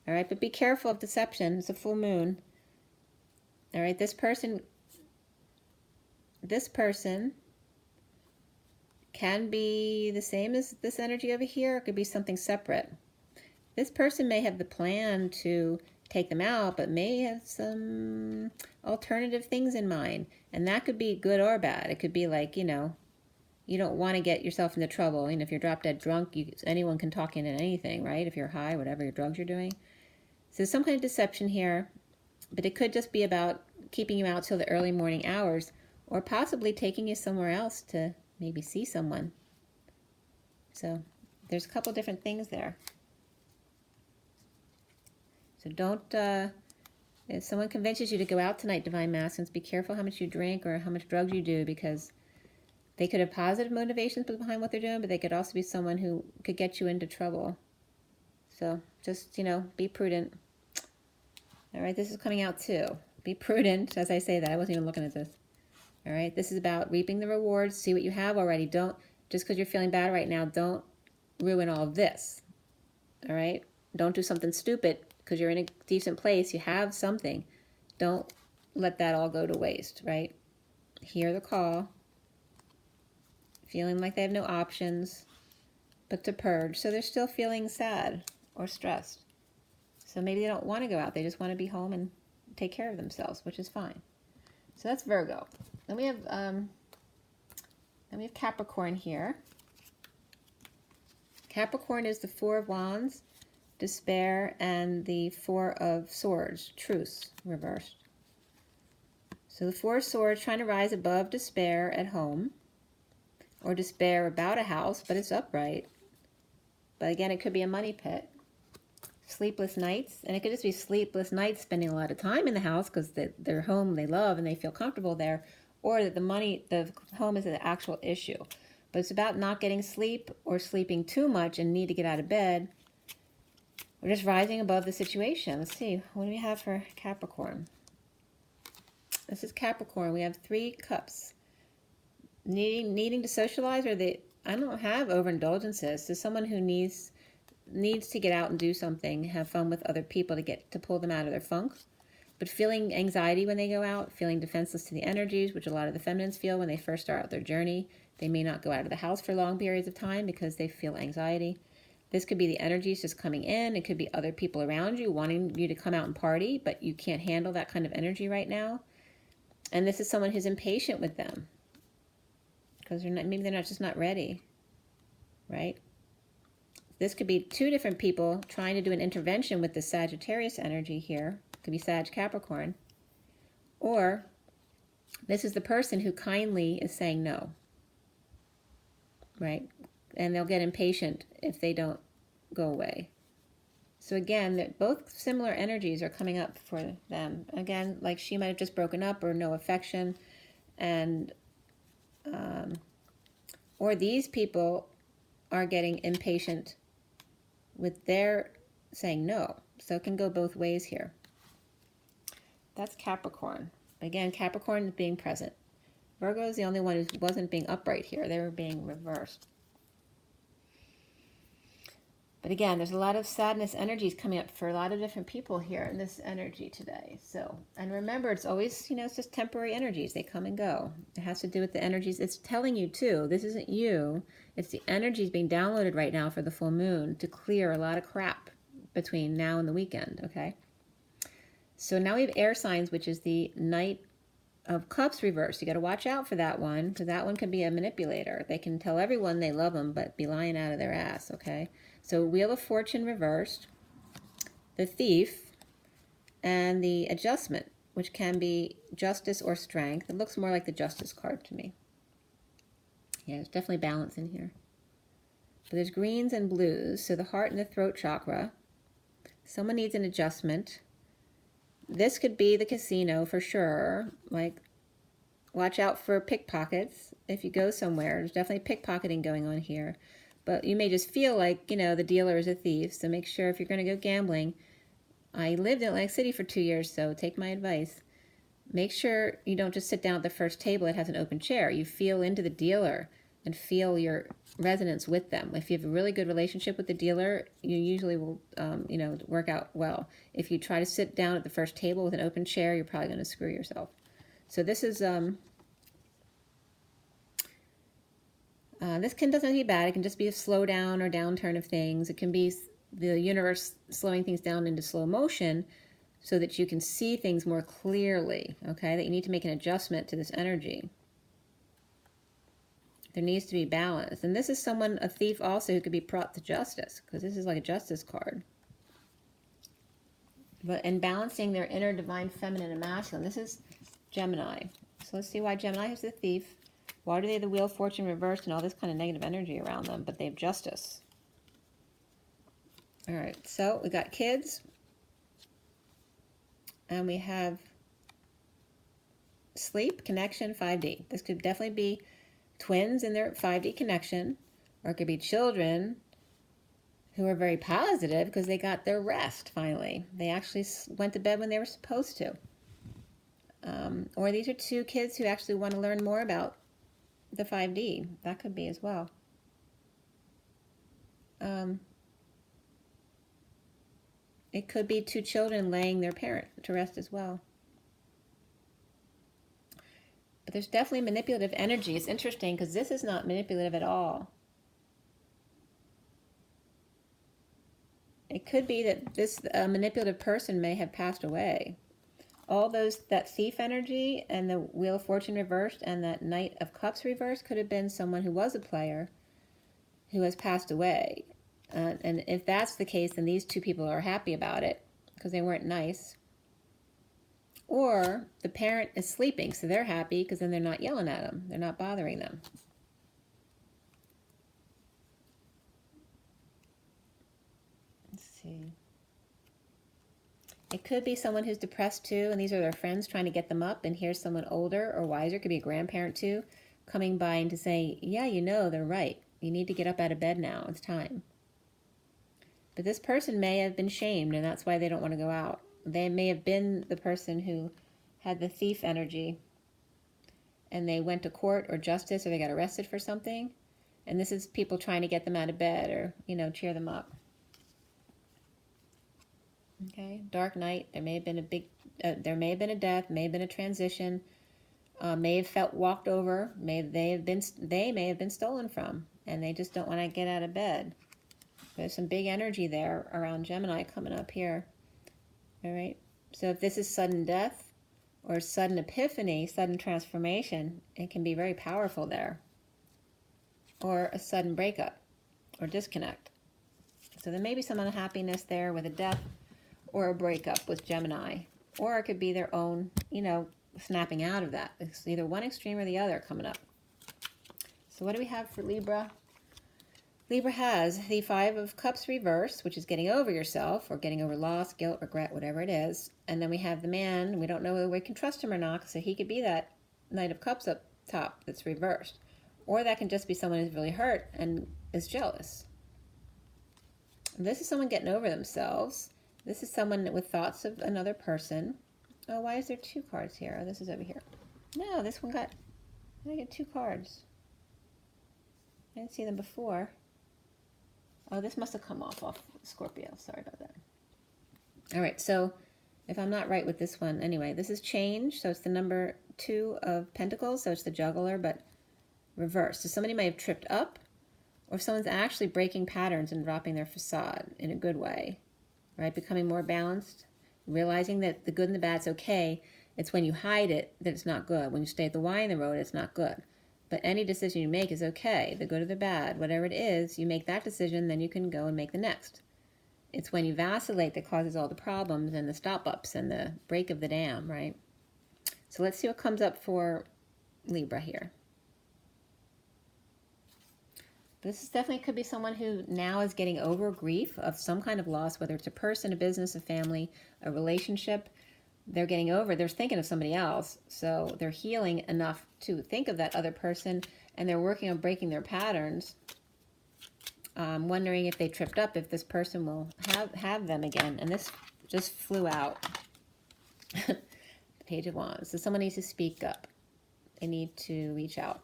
All right, but be careful of deception. It's a full moon. All right, this person can be the same as this energy over here. It could be something separate. This person may have the plan to take them out, but may have some alternative things in mind. And that could be good or bad. It could be like, you don't want to get yourself into trouble. If you're drop dead drunk, anyone can talk into anything, right? If you're high, whatever your drugs you're doing. So some kind of deception here, but it could just be about keeping you out till the early morning hours, or possibly taking you somewhere else to maybe see someone. So there's a couple different things there. So don't, if someone convinces you to go out tonight, Divine Masculines, be careful how much you drink or how much drugs you do, because they could have positive motivations behind what they're doing, but they could also be someone who could get you into trouble. So just, be prudent. All right, this is coming out too. Be prudent. As I say that, I wasn't even looking at this. All right, this is about reaping the rewards. See what you have already. Don't, just because you're feeling bad right now, don't ruin all of this. All right, don't do something stupid because you're in a decent place. You have something. Don't let that all go to waste, right? Hear the call. Feeling like they have no options but to purge. So they're still feeling sad or stressed. So maybe they don't want to go out. They just want to be home and take care of themselves, which is fine. So that's Virgo. Then we have Capricorn here. Capricorn is the Four of Wands, Despair, and the Four of Swords, Truce, reversed. So the Four of Swords trying to rise above despair at home, or despair about a house, but it's upright. But again, it could be a money pit. Sleepless nights, and it could just be sleepless nights spending a lot of time in the house because their home they love and they feel comfortable there, or that the home is the actual issue. But it's about not getting sleep or sleeping too much and need to get out of bed. We're just rising above the situation. Let's see, what do we have for Capricorn? This is Capricorn. We have 3 cups. Needing to socialize, or I don't have overindulgences. There's someone who needs to get out and do something, have fun with other people to pull them out of their funk. But feeling anxiety when they go out, feeling defenseless to the energies, which a lot of the feminines feel when they first start out their journey. They may not go out of the house for long periods of time because they feel anxiety. This could be the energies just coming in. It could be other people around you wanting you to come out and party, but you can't handle that kind of energy right now. And this is someone who's impatient with them because maybe they're just not ready, right? This could be 2 different people trying to do an intervention with the Sagittarius energy here. It could be Sag Capricorn. Or this is the person who kindly is saying no, right? And they'll get impatient if they don't go away. So again, both similar energies are coming up for them. Again, like she might have just broken up or no affection. And or these people are getting impatient with their saying no. So it can go both ways here. That's Capricorn. Again, Capricorn is being present. Virgo is the only one who wasn't being upright here. They were being reversed. But again, there's a lot of sadness energies coming up for a lot of different people here in this energy today. So, and remember, it's always, it's just temporary energies. They come and go. It has to do with the energies. It's telling you too, this isn't you. It's the energies being downloaded right now for the full moon to clear a lot of crap between now and the weekend, okay? So now we have air signs, which is the Knight of Cups reversed. You got to watch out for that one, because that one can be a manipulator. They can tell everyone they love them, but be lying out of their ass, okay? So Wheel of Fortune reversed, the Thief, and the Adjustment, which can be Justice or Strength. It looks more like the Justice card to me. Yeah, there's definitely balance in here. But there's greens and blues, so the heart and the throat chakra. Someone needs an adjustment. This could be the casino for sure. Like, watch out for pickpockets if you go somewhere. There's definitely pickpocketing going on here. But you may just feel like, the dealer is a thief. So make sure if you're going to go gambling. I lived in Atlantic City for 2 years, so take my advice. Make sure you don't just sit down at the first table that has an open chair. You feel into the dealer and feel your resonance with them. If you have a really good relationship with the dealer, you usually will, work out well. If you try to sit down at the first table with an open chair, you're probably going to screw yourself. So this is, this doesn't have to be bad. It can just be a slowdown or downturn of things. It can be the universe slowing things down into slow motion so that you can see things more clearly, okay? That you need to make an adjustment to this energy. There needs to be balance. And this is someone, a thief also, who could be brought to justice, because this is like a justice card. And balancing their inner divine feminine and masculine. This is Gemini. So let's see why Gemini is the thief. Why do they have the Wheel of Fortune reversed and all this kind of negative energy around them, but they have justice? All right, so we got kids. And we have sleep, connection, 5D. This could definitely be twins in their 5D connection, or it could be children who are very positive because they got their rest finally. They actually went to bed when they were supposed to. Or these are 2 kids who actually want to learn more about the 5D. That could be as well. It could be 2 children laying their parent to rest as well. But there's definitely manipulative energy. It's interesting because this is not manipulative at all. It could be that this manipulative person may have passed away. All that thief energy and the Wheel of Fortune reversed and that Knight of Cups reversed could have been someone who was a player who has passed away. And if that's the case, then these 2 people are happy about it because they weren't nice. Or the parent is sleeping, so they're happy because then they're not yelling at them. They're not bothering them. Let's see. It could be someone who's depressed too, and these are their friends trying to get them up, and here's someone older or wiser, could be a grandparent too, coming by and to say, yeah, you know, they're right. You need to get up out of bed now. It's time. But this person may have been shamed, and that's why they don't want to go out. They may have been the person who had the thief energy, and they went to court or justice, or they got arrested for something. And this is people trying to get them out of bed or, you know, cheer them up. Okay, dark night. There may have been there may have been a death, may have been a transition, may have felt walked over, they may have been stolen from, and they just don't want to get out of bed. There's some big energy there around Gemini coming up here. All right. So if this is sudden death or sudden epiphany, sudden transformation, it can be very powerful there. Or a sudden breakup or disconnect. So there may be some unhappiness there with a death or a breakup with Gemini. Or it could be their own, you know, snapping out of that. It's either one extreme or the other coming up. So what do we have for Libra? Libra has the Five of Cups reversed, which is getting over yourself or getting over loss, guilt, regret, whatever it is. And then we have the man. We don't know whether we can trust him or not, so he could be that Knight of Cups up top that's reversed. Or that can just be someone who's really hurt and is jealous. This is someone getting over themselves. This is someone with thoughts of another person. Oh, why is there two cards here? Oh, this is over here. No, this one I get two cards. I didn't see them before. Oh, this must have come off Scorpio. Sorry about that. All right, so if I'm not right with this one, anyway, this is change. So it's the number 2 of Pentacles. So it's the juggler, but reversed. So somebody may have tripped up, or someone's actually breaking patterns and dropping their facade in a good way, right? Becoming more balanced, realizing that the good and the bad's okay. It's when you hide it that it's not good. When you stay at the Y in the road, it's not good. But any decision you make is okay, the good or the bad. Whatever it is, you make that decision, then you can go and make the next. It's when you vacillate that causes all the problems and the stop-ups and the break of the dam, right? So let's see what comes up for Libra here. This is definitely could be someone who now is getting over grief of some kind of loss, whether it's a person, a business, a family, a relationship. They're getting over, they're thinking of somebody else, so they're healing enough to think of that other person, and they're working on breaking their patterns, wondering if they tripped up, if this person will have them again. And this just flew out. Page of Wands. So someone needs to speak up. They need to reach out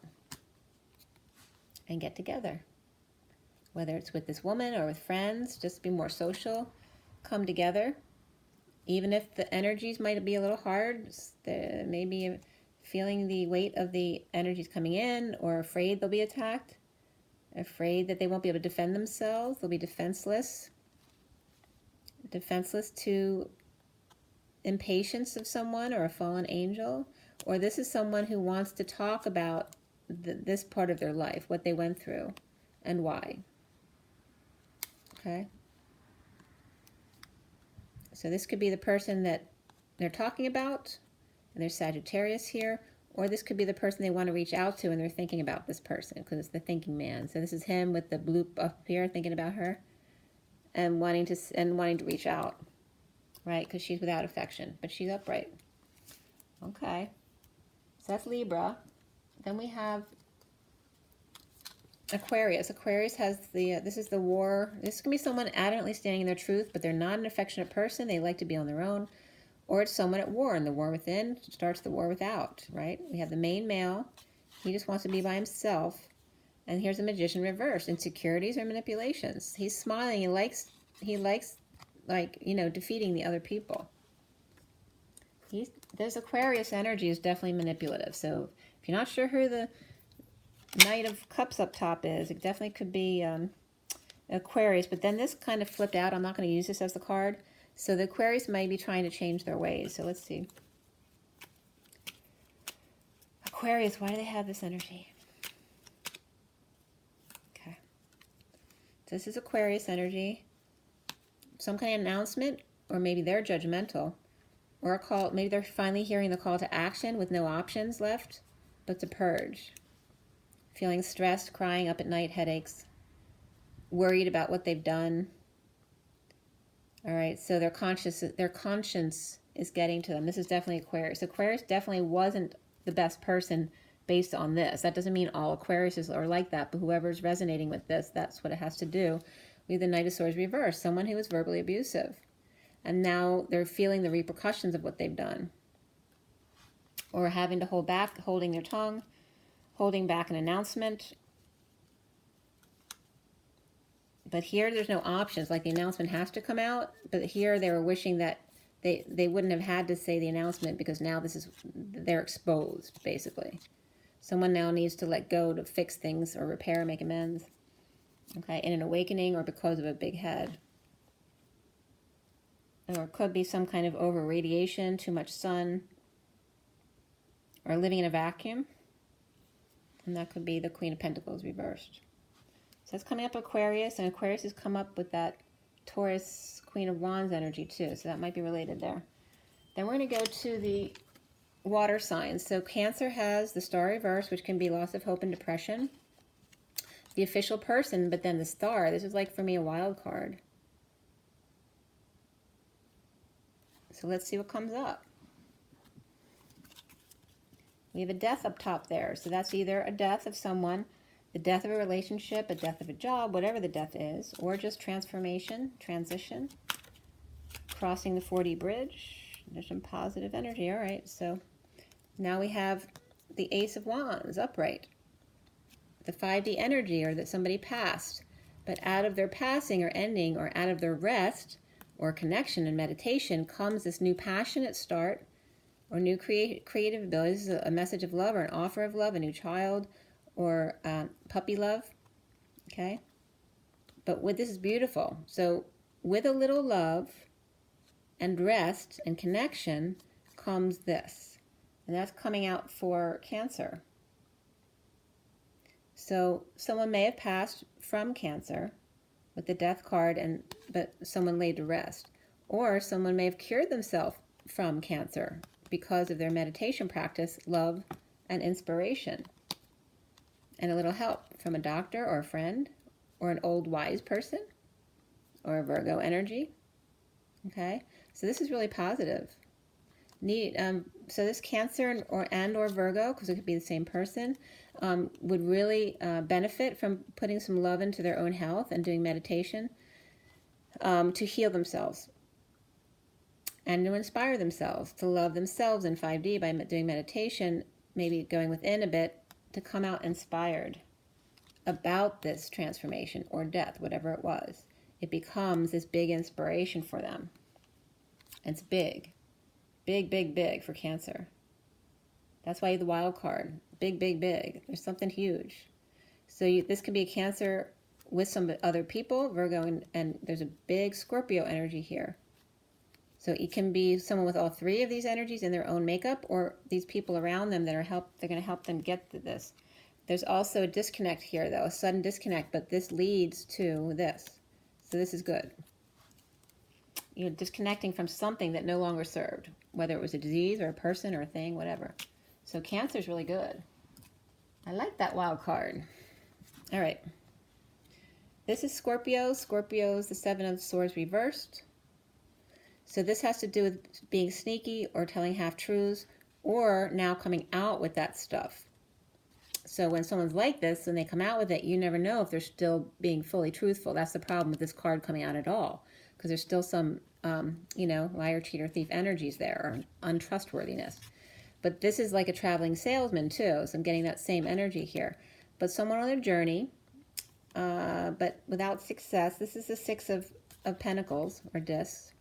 and get together. Whether it's with this woman or with friends, just be more social, come together. Even if the energies might be a little hard, maybe feeling the weight of the energies coming in, or afraid they'll be attacked, afraid that they won't be able to defend themselves, they'll be defenseless to impatience of someone or a fallen angel. Or this is someone who wants to talk about this part of their life, what they went through and why. Okay? So this could be the person that they're talking about, and there's Sagittarius here, or this could be the person they want to reach out to, and they're thinking about this person because it's the thinking man. So this is him with the bloop up here, thinking about her, and wanting to reach out, right? Because she's without affection, but she's upright. Okay, so that's Libra. Then we have Aquarius. Aquarius has this is the war. This can be someone adamantly standing in their truth, but they're not an affectionate person. They like to be on their own. Or it's someone at war, and the war within starts the war without, right? We have the main male. He just wants to be by himself. And here's the Magician reversed. Insecurities or manipulations. He's smiling. He likes like, you know, defeating the other people. There's Aquarius energy is definitely manipulative. So if you're not sure who the Knight of Cups up top is, it definitely could be Aquarius. But then this kind of flipped out. I'm not going to use this as the card. So the Aquarius may be trying to change their ways. So let's see. Aquarius, why do they have this energy? Okay. So this is Aquarius energy. Some kind of announcement, or maybe they're judgmental. or a call, maybe they're finally hearing the call to action with no options left, but to purge. Feeling stressed, crying up at night, headaches, worried about what they've done. All right, so their conscience is getting to them. This is definitely Aquarius. Aquarius definitely wasn't the best person based on this. That doesn't mean all Aquariuses are like that, but whoever's resonating with this, that's what it has to do. We have the Knight of Swords reversed, someone who was verbally abusive. And now they're feeling the repercussions of what they've done. Or having to hold back, holding their tongue, holding back an announcement. But here there's no options, like the announcement has to come out, but here they were wishing that they wouldn't have had to say the announcement because now they're exposed, basically. Someone now needs to let go to fix things or repair, make amends. Okay, in an awakening or because of a big head. Or it could be some kind of over-radiation, too much sun, or living in a vacuum. And that could be the Queen of Pentacles reversed. So that's coming up Aquarius, and Aquarius has come up with that Taurus Queen of Wands energy too, so that might be related there. Then we're going to go to the water signs. So Cancer has the Star reverse, which can be loss of hope and depression. The official person, but then the Star. This is like, for me, a wild card. So let's see what comes up. We have a death up top there. So that's either a death of someone, the death of a relationship, a death of a job, whatever the death is, or just transformation, transition, crossing the 4D bridge. There's some positive energy. All right, so now we have the Ace of Wands upright. The 5D energy, or that somebody passed. But out of their passing or ending, or out of their rest or connection and meditation, comes this new passionate start or new creative abilities. This is a message of love or an offer of love, a new child, or puppy love, okay? But this is beautiful. So with a little love and rest and connection comes this. And that's coming out for Cancer. So someone may have passed from Cancer with the death card, but someone laid to rest. Or someone may have cured themselves from Cancer because of their meditation practice, love, and inspiration. And a little help from a doctor or a friend or an old wise person or a Virgo energy. Okay, so this is really positive. So this Cancer or Virgo, because it could be the same person, would really benefit from putting some love into their own health and doing meditation to heal themselves and to inspire themselves, to love themselves in 5D by doing meditation, maybe going within a bit, to come out inspired about this transformation or death, whatever it was. It becomes this big inspiration for them. It's big. Big, big, big for Cancer. That's why the wild card. Big, big, big. There's something huge. So this could be a Cancer with some other people, Virgo, and there's a big Scorpio energy here. So it can be someone with all three of these energies in their own makeup, or these people around them that are they're going to help them get to this. There's also a disconnect here, though, a sudden disconnect, but this leads to this. So this is good. You're disconnecting from something that no longer served, whether it was a disease or a person or a thing, whatever. So Cancer is really good. I like that wild card. All right. This is Scorpio. Scorpio's the Seven of Swords reversed. So this has to do with being sneaky or telling half-truths or now coming out with that stuff. So when someone's like this, when they come out with it, you never know if they're still being fully truthful. That's the problem with this card coming out at all, because there's still some, liar, cheater, thief energies there, or untrustworthiness. But this is like a traveling salesman too, so I'm getting that same energy here. But someone on a journey, but without success. This is the Six of Pentacles, or discs.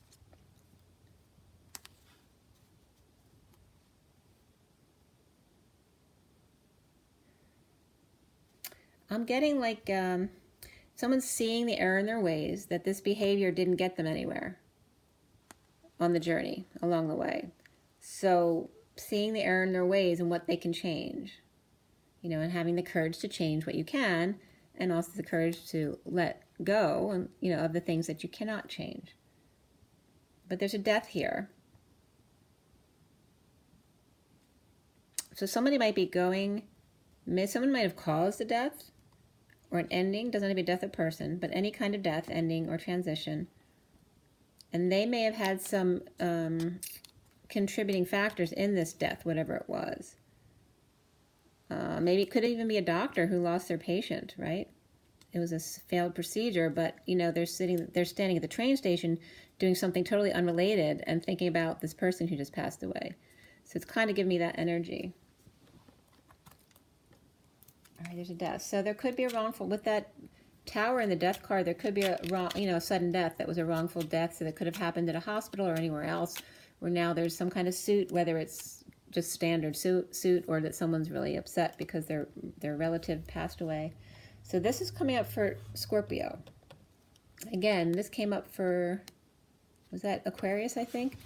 I'm getting like someone's seeing the error in their ways, that this behavior didn't get them anywhere on the journey along the way. So seeing the error in their ways and what they can change, and having the courage to change what you can, and also the courage to let go, and of the things that you cannot change. But there's a death here. So somebody might be going, someone might have caused a death or an ending, doesn't have to be a death of person, but any kind of death, ending, or transition. And they may have had some contributing factors in this death, whatever it was. Maybe it could even be a doctor who lost their patient, right? It was a failed procedure, but they're standing at the train station doing something totally unrelated and thinking about this person who just passed away. So it's kind of giving me that energy. All right, there's a death. So there could be a wrongful, with that Tower in the death card, there could be a sudden death that was a wrongful death, so that could have happened at a hospital or anywhere else, where now there's some kind of suit, whether it's just standard suit or that someone's really upset because their relative passed away. So this is coming up for Scorpio. Again, this came up for, was that Aquarius, I think?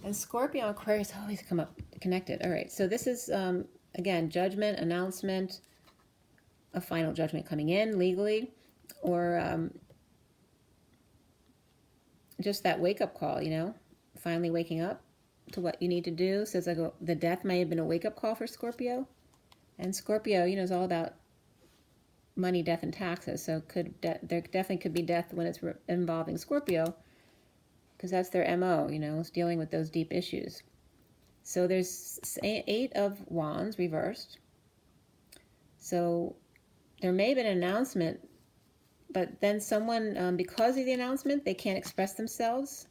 And Scorpio and Aquarius always come up connected. All right, so this is, again, judgment, announcement, a final judgment coming in legally, or just that wake-up call, finally waking up to what you need to do. Says the death may have been a wake-up call for Scorpio. And Scorpio, is all about money, death, and taxes. So there definitely could be death when it's involving Scorpio, because that's their MO, is dealing with those deep issues. So there's 8 of Wands reversed. So there may have been an announcement, but then someone, because of the announcement, they can't express themselves.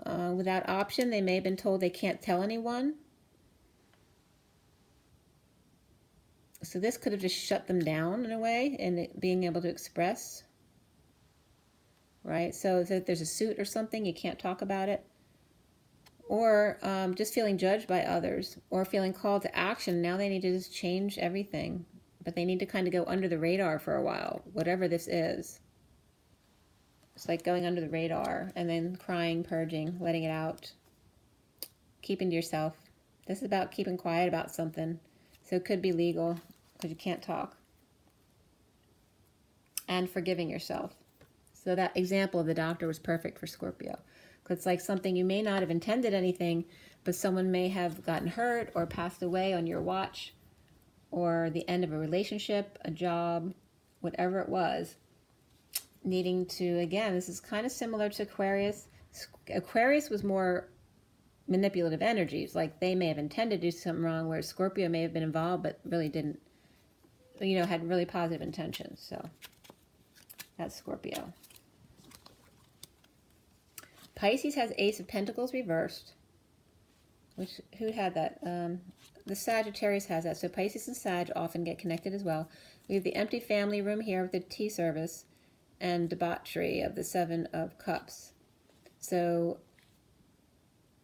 Without option, they may have been told they can't tell anyone. So this could have just shut them down in a way, and being able to express. Right? So if there's a suit or something, you can't talk about it. Or just feeling judged by others, or feeling called to action. Now they need to just change everything. But they need to kind of go under the radar for a while, whatever this is. It's like going under the radar and then crying, purging, letting it out, keeping to yourself. This is about keeping quiet about something. So it could be legal because you can't talk. And forgiving yourself. So that example of the doctor was perfect for Scorpio. Because it's like something you may not have intended anything, but someone may have gotten hurt or passed away on your watch, or the end of a relationship, a job, whatever it was, needing to, again, this is kind of similar to Aquarius. Aquarius was more manipulative energies, like they may have intended to do something wrong, whereas Scorpio may have been involved but really didn't, had really positive intentions. So that's Scorpio. Pisces has Ace of Pentacles reversed. Who had that? The Sagittarius has that. So Pisces and Sag often get connected as well. We have the empty family room here with the tea service and debauchery of the 7 of Cups. So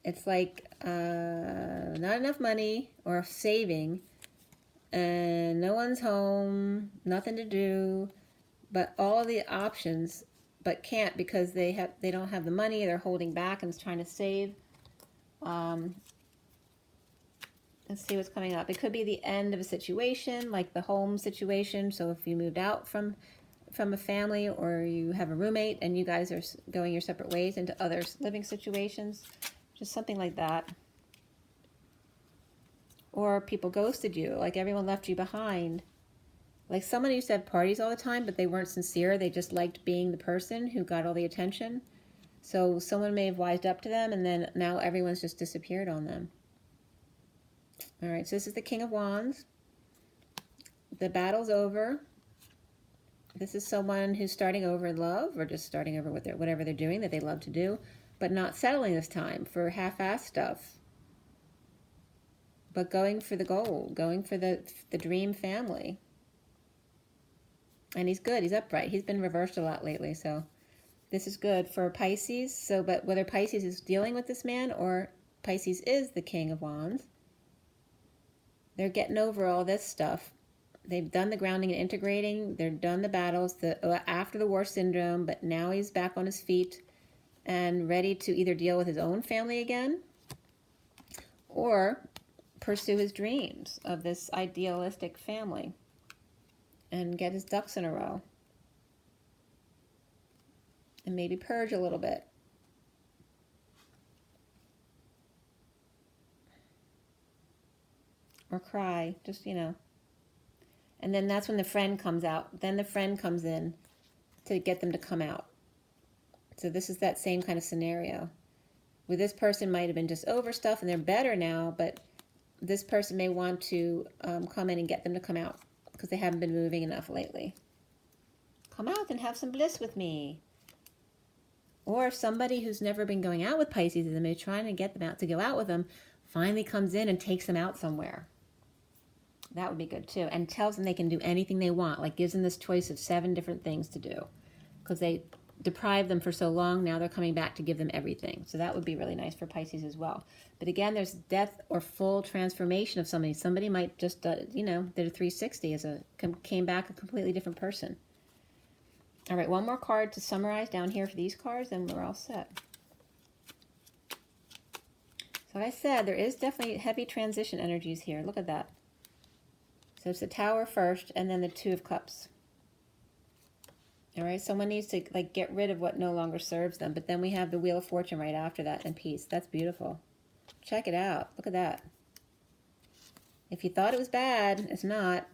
it's like not enough money or saving, and no one's home, nothing to do, but all the options, but can't because they don't have the money. They're holding back and trying to save. Let's see what's coming up. It could be the end of a situation, like the home situation. So if you moved out from a family, or you have a roommate and you guys are going your separate ways into other living situations, just something like that. Or people ghosted you, like everyone left you behind. Like someone used to have parties all the time, but they weren't sincere. They just liked being the person who got all the attention. So someone may have wised up to them, and then now everyone's just disappeared on them. All right, so this is the King of Wands. The battle's over. This is someone who's starting over in love, or just starting over with whatever they're doing that they love to do, but not settling this time for half-assed stuff. But going for the goal, going for the dream family. And he's good, he's upright. He's been reversed a lot lately, so this is good for Pisces. So, but whether Pisces is dealing with this man or Pisces is the King of Wands, they're getting over all this stuff. They've done the grounding and integrating. They're done the battles, after the war syndrome, but now he's back on his feet and ready to either deal with his own family again or pursue his dreams of this idealistic family and get his ducks in a row. And maybe purge a little bit. or cry, just, you know. And then that's when the friend comes out. Then the friend comes in to get them to come out. So this is that same kind of scenario. Where this person might have been just over stuff and they're better now, but this person may want to come in and get them to come out because they haven't been moving enough lately. Come out and have some bliss with me. Or if somebody who's never been going out with Pisces and they're trying to get them out to go out with them, finally comes in and takes them out somewhere. That would be good too. And tells them they can do anything they want, like gives them this choice of 7 different things to do. Because they deprived them for so long, now they're coming back to give them everything. So that would be really nice for Pisces as well. But again, there's death or full transformation of somebody. Somebody might just, you know, did a 360 came back a completely different person. All right, one more card to summarize down here for these cards, and we're all set. So like I said, there is definitely heavy transition energies here. Look at that. So it's the Tower first, and then the 2 of Cups. All right, someone needs to like get rid of what no longer serves them. But then we have the Wheel of Fortune right after that, and Peace. That's beautiful. Check it out. Look at that. If you thought it was bad, it's not.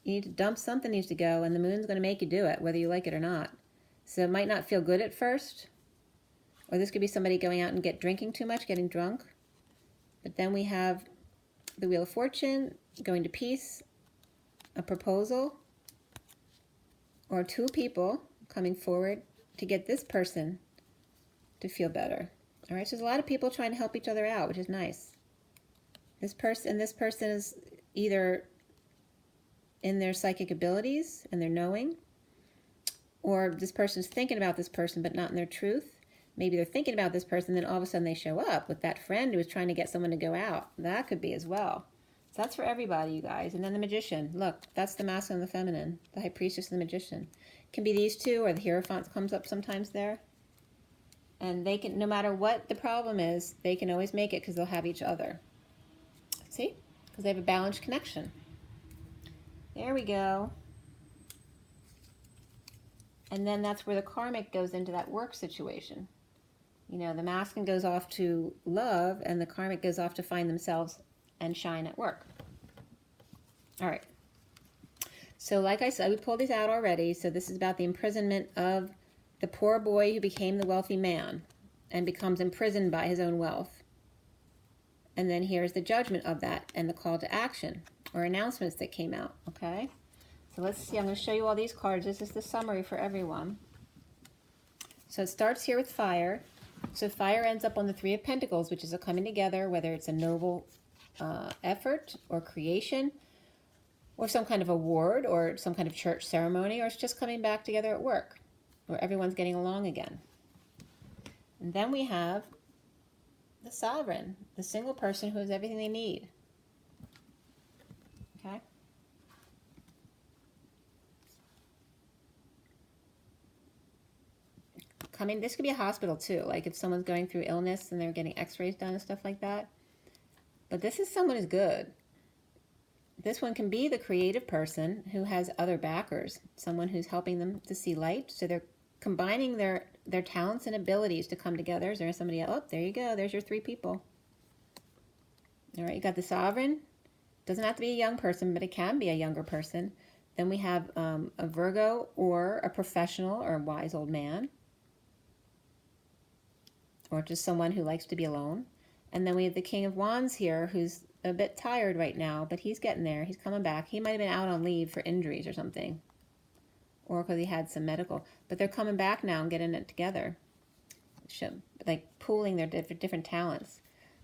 You need to dump, something needs to go, and the moon's going to make you do it, whether you like it or not. So it might not feel good at first. Or this could be somebody going out and drinking too much, getting drunk. But then we have the Wheel of Fortune, going to Peace, a proposal, or 2 people coming forward to get this person to feel better. All right, so there's a lot of people trying to help each other out, which is nice. This person is either in their psychic abilities and their knowing, or this person's thinking about this person but not in their truth. Maybe they're thinking about this person, then all of a sudden they show up with that friend who is trying to get someone to go out. That could be as well. So that's for everybody, you guys. And then the Magician. Look, that's the masculine and the feminine. The High Priestess and the Magician. It can be these 2, or the Hierophant comes up sometimes there. And they can, no matter what the problem is, they can always make it because they'll have each other. See? Because they have a balanced connection. There we go. And then that's where the karmic goes into that work situation. You know, the masculine goes off to love, and the karmic goes off to find themselves and shine at work. All right. So like I said, we pulled these out already. So this is about the imprisonment of the poor boy who became the wealthy man and becomes imprisoned by his own wealth. And then here's the judgment of that and the call to action or announcements that came out, okay? So let's see, I'm going to show you all these cards. This is the summary for everyone. So it starts here with fire. So fire ends up on the 3 of Pentacles, which is a coming together, whether it's a noble effort or creation or some kind of award or some kind of church ceremony, or it's just coming back together at work where everyone's getting along again. And then we have the Sovereign, the single person who has everything they need. Okay? This could be a hospital too, like if someone's going through illness and they're getting x-rays done and stuff like that. But this is someone who's good. This one can be the creative person who has other backers, someone who's helping them to see light. So they're combining their talents and abilities to come together. Is there somebody else? Oh, there you go. There's your 3 people. All right, you got the Sovereign. Doesn't have to be a young person, but it can be a younger person. Then we have a Virgo or a professional or a wise old man. Or just someone who likes to be alone. And then we have the King of Wands here, who's a bit tired right now, but he's getting there. He's coming back. He might have been out on leave for injuries or something. Or because he had some medical. But they're coming back now and getting it together. Like pooling their different talents.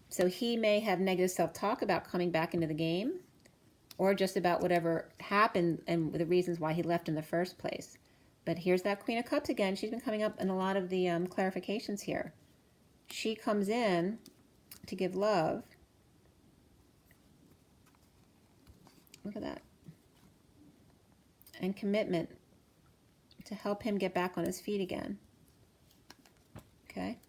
So he may have negative self-talk about coming back into the game. Or just about whatever happened and the reasons why he left in the first place. But here's that Queen of Cups again. She's been coming up in a lot of the clarifications here. She comes in to give love. Look at that. And commitment to help him get back on his feet again. Okay.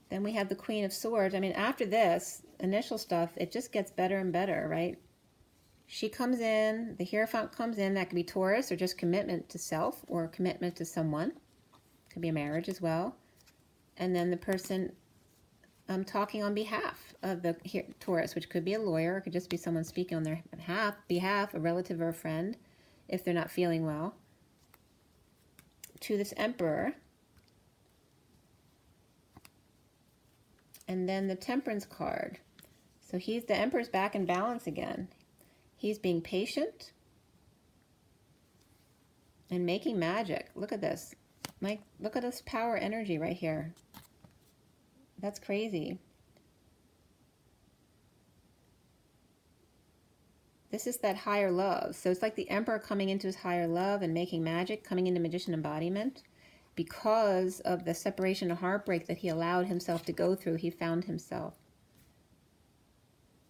Then we have the Queen of Swords. I mean, after this initial stuff, it just gets better and better, right? She comes in, the Hierophant comes in. That could be Taurus or just commitment to self or commitment to someone. Could be a marriage as well. And then the person talking on behalf of the Taurus, which could be a lawyer, or it could just be someone speaking on their behalf, a relative or a friend, if they're not feeling well, to this Emperor. And then the Temperance card. So the Emperor's back in balance again. He's being patient and making magic. Look at this. Like, look at this power energy right here. That's crazy. This is that higher love. So it's like the Emperor coming into his higher love and making magic, coming into magician embodiment. Because of the separation and heartbreak that he allowed himself to go through, he found himself.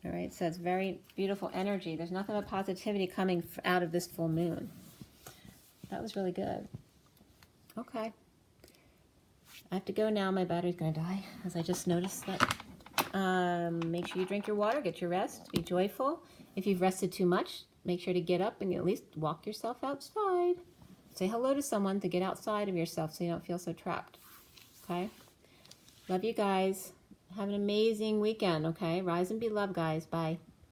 All right, so it's very beautiful energy. There's nothing but positivity coming out of this full moon. That was really good. Okay. I have to go now. My battery's going to die, as I just noticed that. Make sure you drink your water, get your rest, be joyful. If you've rested too much, make sure to get up and at least walk yourself outside. Say hello to someone to get outside of yourself so you don't feel so trapped. Okay? Love you guys. Have an amazing weekend, okay? Rise and be loved, guys. Bye.